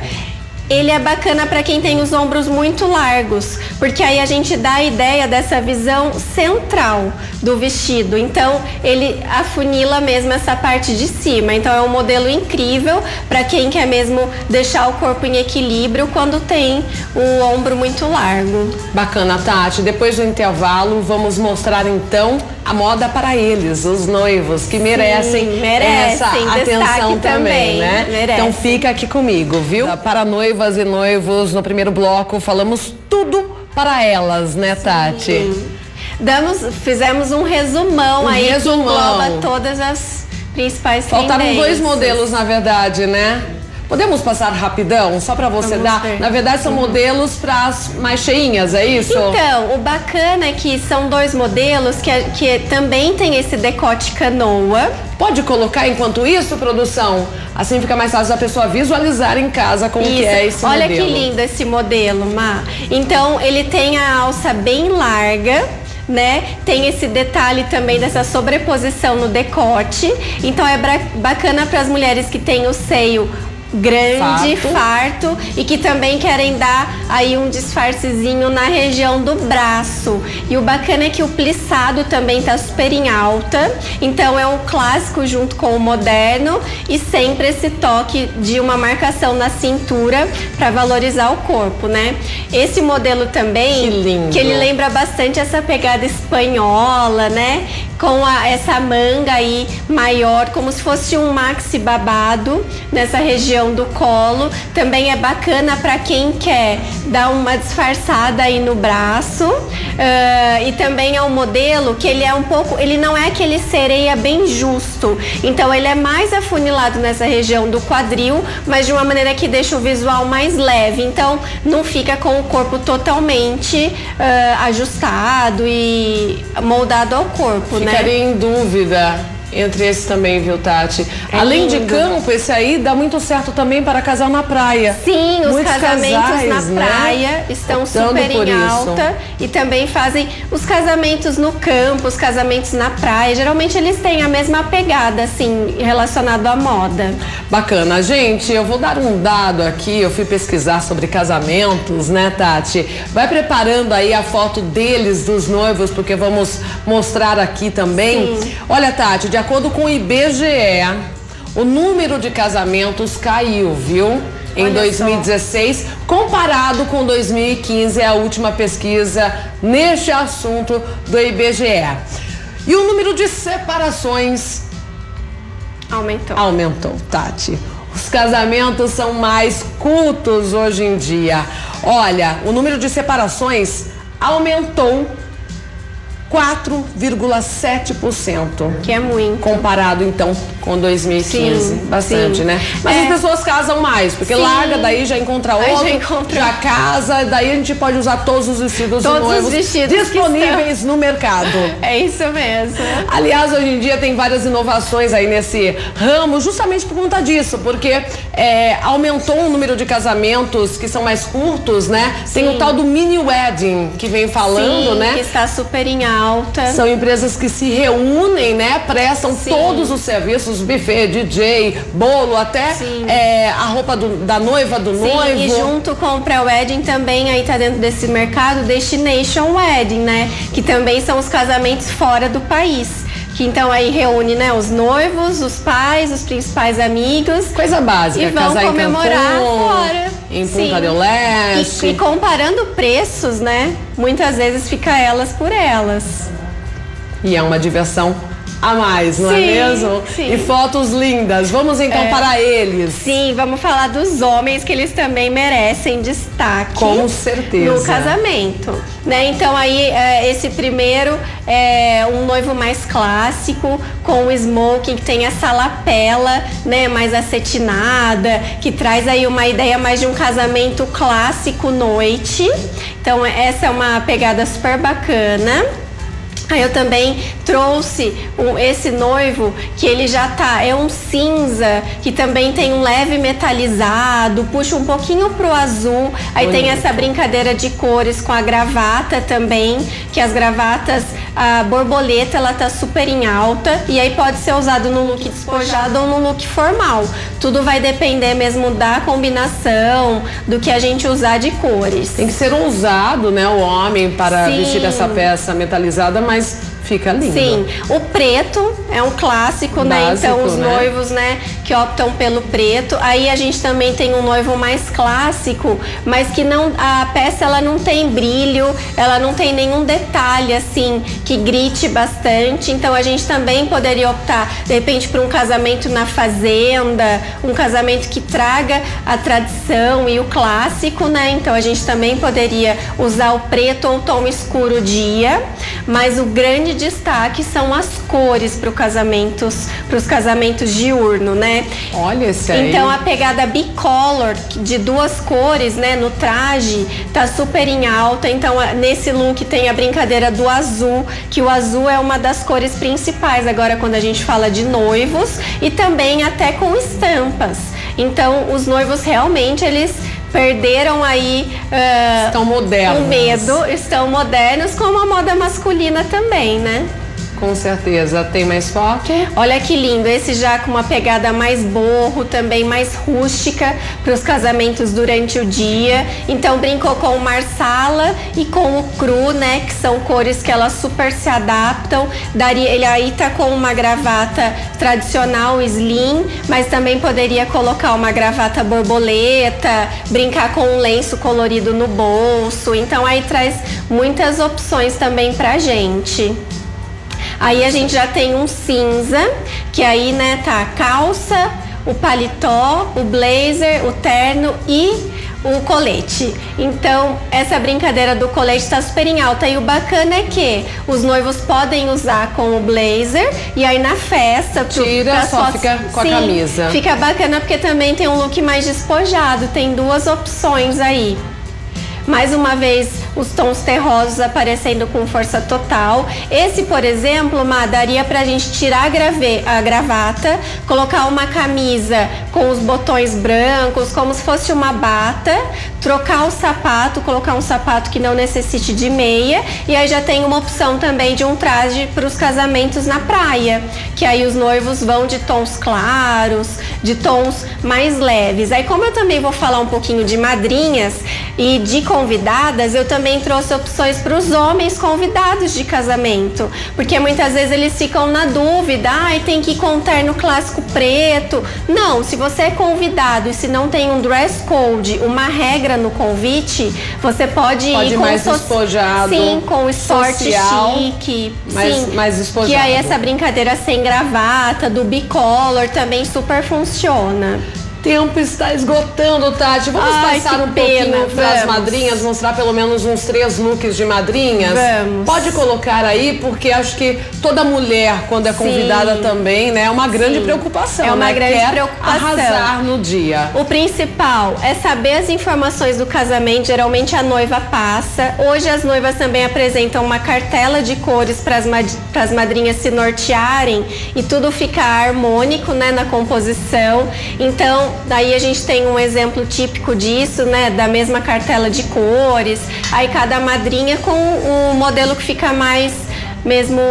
Ele é bacana para quem tem os ombros muito largos, porque aí a gente dá a ideia dessa visão central do vestido. Então, ele afunila mesmo essa parte de cima. Então, é um modelo incrível para quem quer mesmo deixar o corpo em equilíbrio quando tem o ombro muito largo. Bacana, Tati. Depois do intervalo, vamos mostrar então a moda para eles, os noivos, que merecem essa atenção também, né? Merece. Então fica aqui comigo, viu? Para noivas e noivos, no primeiro bloco, falamos tudo para elas, né, Tati? Sim. Fizemos um resumão aí que engloba todas as principais Faltaram tendências. 2 modelos, na verdade, né? Podemos passar rapidão, só para você dar? Na verdade, são modelos para as mais cheinhas, é isso? Então, o bacana é que são 2 modelos que também tem esse decote canoa. Pode colocar enquanto isso, produção? Assim fica mais fácil da pessoa visualizar em casa como que é esse modelo. Olha que lindo esse modelo, Má. Então, ele tem a alça bem larga, né? Tem esse detalhe também dessa sobreposição no decote. Então, é bacana para as mulheres que têm o seio grande, farto, e que também querem dar aí um disfarcezinho na região do braço. E o bacana é que o plissado também tá super em alta, então é um clássico junto com o moderno e sempre esse toque de uma marcação na cintura para valorizar o corpo, né? Esse modelo também, que lindo, que ele lembra bastante essa pegada espanhola, né? Com essa manga aí maior, como se fosse um maxi babado nessa região do colo. Também é bacana para quem quer dar uma disfarçada aí no braço. E também é um modelo que ele é um pouco, ele não é aquele sereia bem justo. Então ele é mais afunilado nessa região do quadril, mas de uma maneira que deixa o visual mais leve. Então não fica com o corpo totalmente ajustado e moldado ao corpo, né? Ficaria em dúvida entre esses também, viu, Tati? Além de campo, esse aí dá muito certo também para casal na praia. Sim, os Muitos casamentos casais, na praia estão super em alta e também fazem os casamentos no campo, os casamentos na praia. Geralmente eles têm a mesma pegada, assim, relacionado à moda. Bacana. Gente, eu vou dar um dado aqui, eu fui pesquisar sobre casamentos, né, Tati? Vai preparando aí a foto deles, dos noivos, porque vamos mostrar aqui também. Sim. Olha, Tati, de acordo com o IBGE, o número de casamentos caiu, viu? Em 2016, comparado com 2015, é a última pesquisa neste assunto do IBGE. E o número de separações aumentou, Tati. Os casamentos são mais curtos hoje em dia. Olha, o número de separações aumentou 4,7%. Que é muito. Comparado, então, com 2015. Sim, bastante, sim, né? Mas as pessoas casam mais, porque larga, daí já encontra outro, já casa, daí a gente pode usar todos os vestidos noivos disponíveis no mercado. É isso mesmo. Aliás, hoje em dia tem várias inovações aí nesse ramo, justamente por conta disso, porque aumentou o número de casamentos que são mais curtos, né? Sim. Tem o tal do mini wedding, que vem falando, né? Que está super em alta. São empresas que se reúnem, né? Prestam todos os serviços, buffet, DJ, bolo, até a roupa da noiva, do noivo. E junto com o pré-wedding também aí tá dentro desse mercado Destination Wedding, né? Que também são os casamentos fora do país. Que então aí reúne, né, os noivos, os pais, os principais amigos. Coisa básica. E vão comemorar fora. Em Punta del Leste. E comparando preços, né? Muitas vezes fica elas por elas. E é uma diversão a mais, não é mesmo? Sim. E fotos lindas. Vamos então para eles. Sim, vamos falar dos homens, que eles também merecem destaque. Com certeza. No casamento, né? Então aí esse primeiro é um noivo mais clássico, com o smoking, que tem essa lapela, né, mais acetinada, que traz aí uma ideia mais de um casamento clássico noite. Então essa é uma pegada super bacana. Aí eu também trouxe esse noivo que ele já é um cinza, que também tem um leve metalizado, puxa um pouquinho pro azul. Aí tem essa brincadeira de cores com a gravata também, que as gravatas, a borboleta, ela tá super em alta, e aí pode ser usado no look despojado ou no look formal. Tudo vai depender mesmo da combinação, do que a gente usar de cores. Tem que ser ousado, né, o homem para vestir essa peça metalizada, mas fica lindo. Sim, o preto é um clássico, né? Básico, então os noivos, né, que optam pelo preto. Aí a gente também tem um noivo mais clássico, mas que não, a peça ela não tem brilho, ela não tem nenhum detalhe assim que grite bastante. Então a gente também poderia optar de repente por um casamento na fazenda, um casamento que traga a tradição e o clássico, né? Então a gente também poderia usar o preto ou o tom escuro dia, mas o grande destaque são as cores para os casamentos diurno, né? Olha esse aí. Então a pegada bicolor de duas cores, né, no traje, tá super em alta. Então nesse look tem a brincadeira do azul, que o azul é uma das cores principais agora quando a gente fala de noivos, e também até com estampas. Então os noivos realmente eles perderam aí estão modernos. O medo, estão modernos, como a moda masculina também, né? Com certeza. Tem mais foto? Olha que lindo, esse já com uma pegada mais borro, também mais rústica para os casamentos durante o dia. Então brincou com o marsala e com o cru, né, que são cores que elas super se adaptam. Ele aí tá com uma gravata tradicional slim, mas também poderia colocar uma gravata borboleta, brincar com um lenço colorido no bolso. Então aí traz muitas opções também pra gente. Aí a gente já tem um cinza, que aí, né, tá a calça, o paletó, o blazer, o terno e o colete. Então, essa brincadeira do colete tá super em alta. E o bacana é que os noivos podem usar com o blazer, e aí na festa... Tira, só fica com a camisa. Fica bacana porque também tem um look mais despojado, tem duas opções aí. Mais uma vez, os tons terrosos aparecendo com força total. Esse, por exemplo, daria pra gente tirar a gravata, colocar uma camisa com os botões brancos, como se fosse uma bata, trocar o sapato, colocar um sapato que não necessite de meia, e aí já tem uma opção também de um traje para os casamentos na praia, que aí os noivos vão de tons claros, de tons mais leves. Aí, como eu também vou falar um pouquinho de madrinhas e de convidadas, eu também trouxe opções para os homens convidados de casamento, porque muitas vezes eles ficam na dúvida, tem que ir com um terno clássico preto. Não, se você é convidado e se não tem um dress code, uma regra no convite, você pode ir com mais despojado. Sim, com esporte social, chique, mais despojado. Que aí essa brincadeira sem gravata, do bicolor, também super funciona. Tempo está esgotando, Tati. Vamos passar um pouquinho para as madrinhas, mostrar pelo menos uns 3 looks de madrinhas? Vamos. Pode colocar aí, porque acho que toda mulher, quando é convidada também, né, é uma grande preocupação. É uma né? grande Quer preocupação. arrasar no dia. O principal é saber as informações do casamento, geralmente a noiva passa. Hoje as noivas também apresentam uma cartela de cores para as madrinhas se nortearem e tudo fica harmônico, né, na composição. Então, daí a gente tem um exemplo típico disso, né, da mesma cartela de cores. Aí cada madrinha com um modelo que fica mais mesmo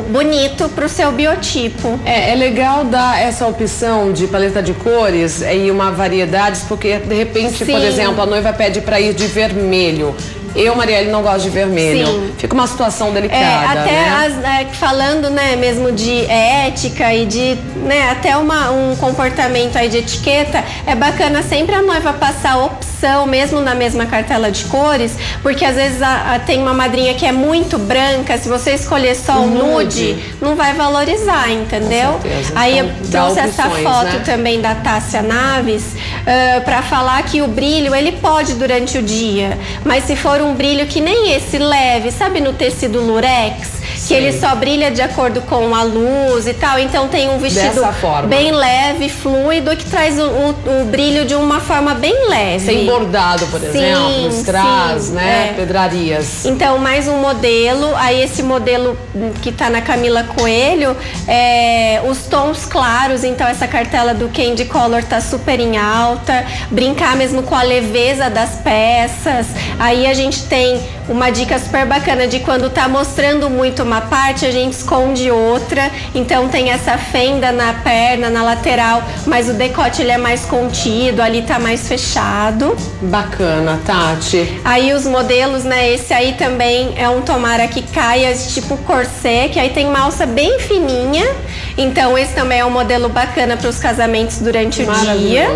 bonito para o seu biotipo. É legal dar essa opção de paleta de cores e uma variedade, porque de repente, por exemplo, a noiva pede para ir de vermelho. Eu, Marielle, não gosto de vermelho. Sim. Fica uma situação delicada, até falando, né, mesmo de ética e de, né, até um comportamento aí de etiqueta, é bacana sempre a noiva passar a opção variação, mesmo na mesma cartela de cores, porque às vezes tem uma madrinha que é muito branca, se você escolher só o nude, não vai valorizar, entendeu? Aí eu trouxe essa foto também da Tássia Naves para falar que o brilho, ele pode durante o dia, mas se for um brilho que nem esse leve, sabe, no tecido lurex, que ele só brilha de acordo com a luz e tal, então tem um vestido bem leve, fluido, que traz o brilho de uma forma bem leve. Sem bordado, por exemplo, strass, né? Pedrarias. Então, mais um modelo, aí esse modelo que tá na Camila Coelho, os tons claros, então essa cartela do Candy Color tá super em alta, brincar mesmo com a leveza das peças. Aí a gente tem uma dica super bacana de quando tá mostrando muito uma parte, a gente esconde outra, então tem essa fenda na perna, na lateral, mas o decote ele é mais contido, ali tá mais fechado. Bacana, Tati. Aí os modelos, né, esse aí também é um tomara que caia, tipo corset, que aí tem uma alça bem fininha, então esse também é um modelo bacana para os casamentos durante o dia.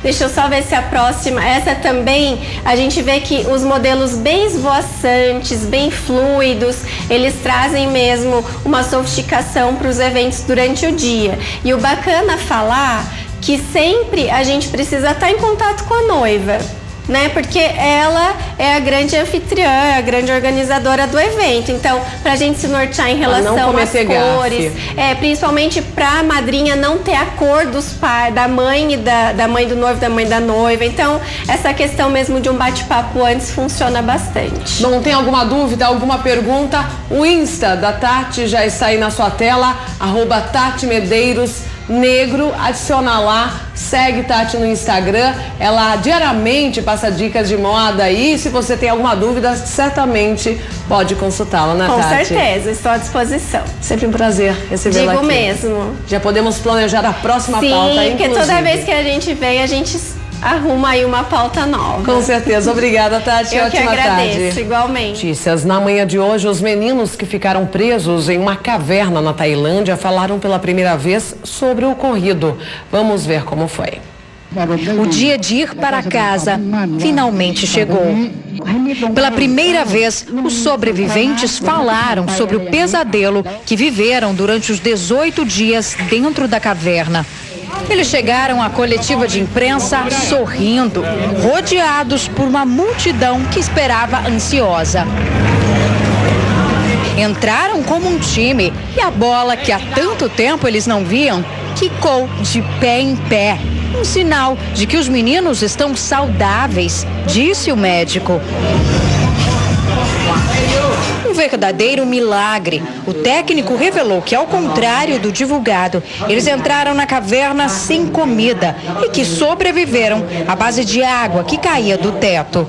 Deixa eu só ver se a próxima, essa também, a gente vê que os modelos bem esvoaçantes, bem fluidos, eles trazem mesmo uma sofisticação para os eventos durante o dia. E o bacana falar que sempre a gente precisa estar em contato com a noiva, né? Porque ela é a grande anfitriã, a grande organizadora do evento. Então, pra gente se nortear em relação às cores, principalmente pra madrinha não ter a cor dos pais, da mãe e da mãe do noivo, da mãe da noiva. Então, essa questão mesmo de um bate-papo antes funciona bastante. Não tem alguma dúvida, alguma pergunta? O Insta da Tati já está aí na sua tela, @TatiMedeiros Negro, adiciona lá, segue Tati no Instagram, ela diariamente passa dicas de moda aí, se você tem alguma dúvida, certamente pode consultá-la, né, Tati? Com certeza, estou à disposição. Sempre um prazer recebê-la aqui. Digo mesmo. Já podemos planejar a próxima pauta, inclusive. Sim, porque toda vez que a gente vem, a gente arruma aí uma pauta nova. Com certeza. Obrigada, Tati. Eu Ótima que agradeço, tarde. igualmente. Notícias. Na manhã de hoje, os meninos que ficaram presos em uma caverna na Tailândia falaram pela primeira vez sobre o ocorrido. Vamos ver como foi. O dia de ir para casa finalmente chegou. Pela primeira vez, os sobreviventes falaram sobre o pesadelo que viveram durante os 18 dias dentro da caverna. Eles chegaram à coletiva de imprensa sorrindo, rodeados por uma multidão que esperava ansiosa. Entraram como um time e a bola que há tanto tempo eles não viam quicou de pé em pé. Um sinal de que os meninos estão saudáveis, disse o médico. Um verdadeiro milagre. O técnico revelou que, ao contrário do divulgado, eles entraram na caverna sem comida e que sobreviveram à base de água que caía do teto.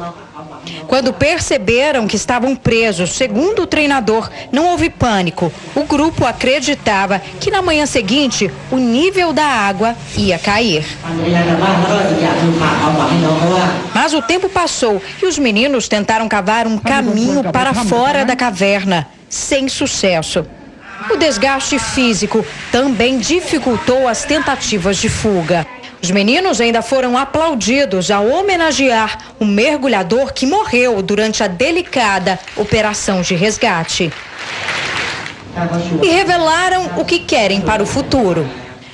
Quando perceberam que estavam presos, segundo o treinador, não houve pânico. O grupo acreditava que na manhã seguinte o nível da água ia cair. Mas o tempo passou e os meninos tentaram cavar um caminho para fora da caverna, sem sucesso. O desgaste físico também dificultou as tentativas de fuga. Os meninos ainda foram aplaudidos ao homenagear o mergulhador que morreu durante a delicada operação de resgate. E revelaram o que querem para o futuro: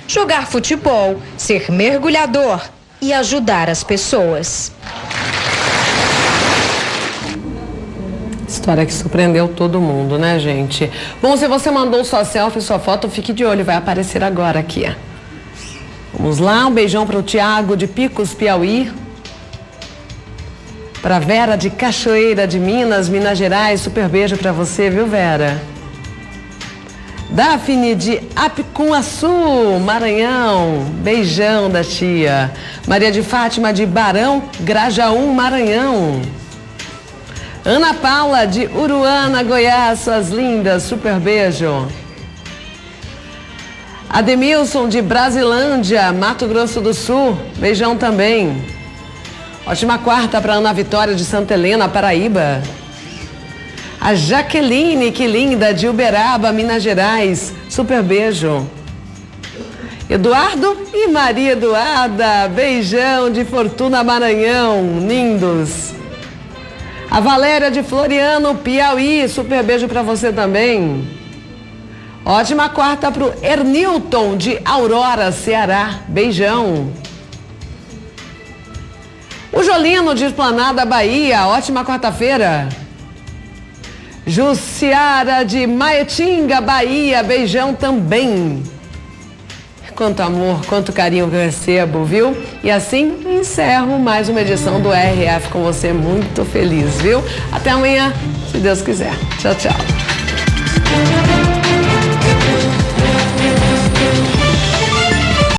jogar futebol, ser mergulhador e ajudar as pessoas. História que surpreendeu todo mundo, né, gente? Bom, se você mandou sua selfie, sua foto, fique de olho, vai aparecer agora aqui. Vamos lá, um beijão para o Tiago de Picos, Piauí. Para Vera de Cachoeira de Minas, Minas Gerais, super beijo para você, viu, Vera? Daphne de Apicunhaçu, Maranhão, beijão da tia. Maria de Fátima de Barão, Grajaú, Maranhão. Ana Paula de Uruana, Goiás, suas lindas, super beijo. Ademilson de Brasilândia, Mato Grosso do Sul, beijão também. Ótima quarta para Ana Vitória de Santa Helena, Paraíba. A Jaqueline, que linda, de Uberaba, Minas Gerais, super beijo. Eduardo e Maria Eduarda, beijão de Fortuna Maranhão, lindos. A Valéria de Floriano, Piauí, super beijo pra você também. Ótima quarta pro Ernilton de Aurora, Ceará, beijão. O Jolino de Esplanada, Bahia, ótima quarta-feira. Jussiara de Maetinga, Bahia, beijão também. Quanto amor, quanto carinho que eu recebo, viu? E assim encerro mais uma edição do RF com você, muito feliz, viu? Até amanhã, se Deus quiser. Tchau, tchau.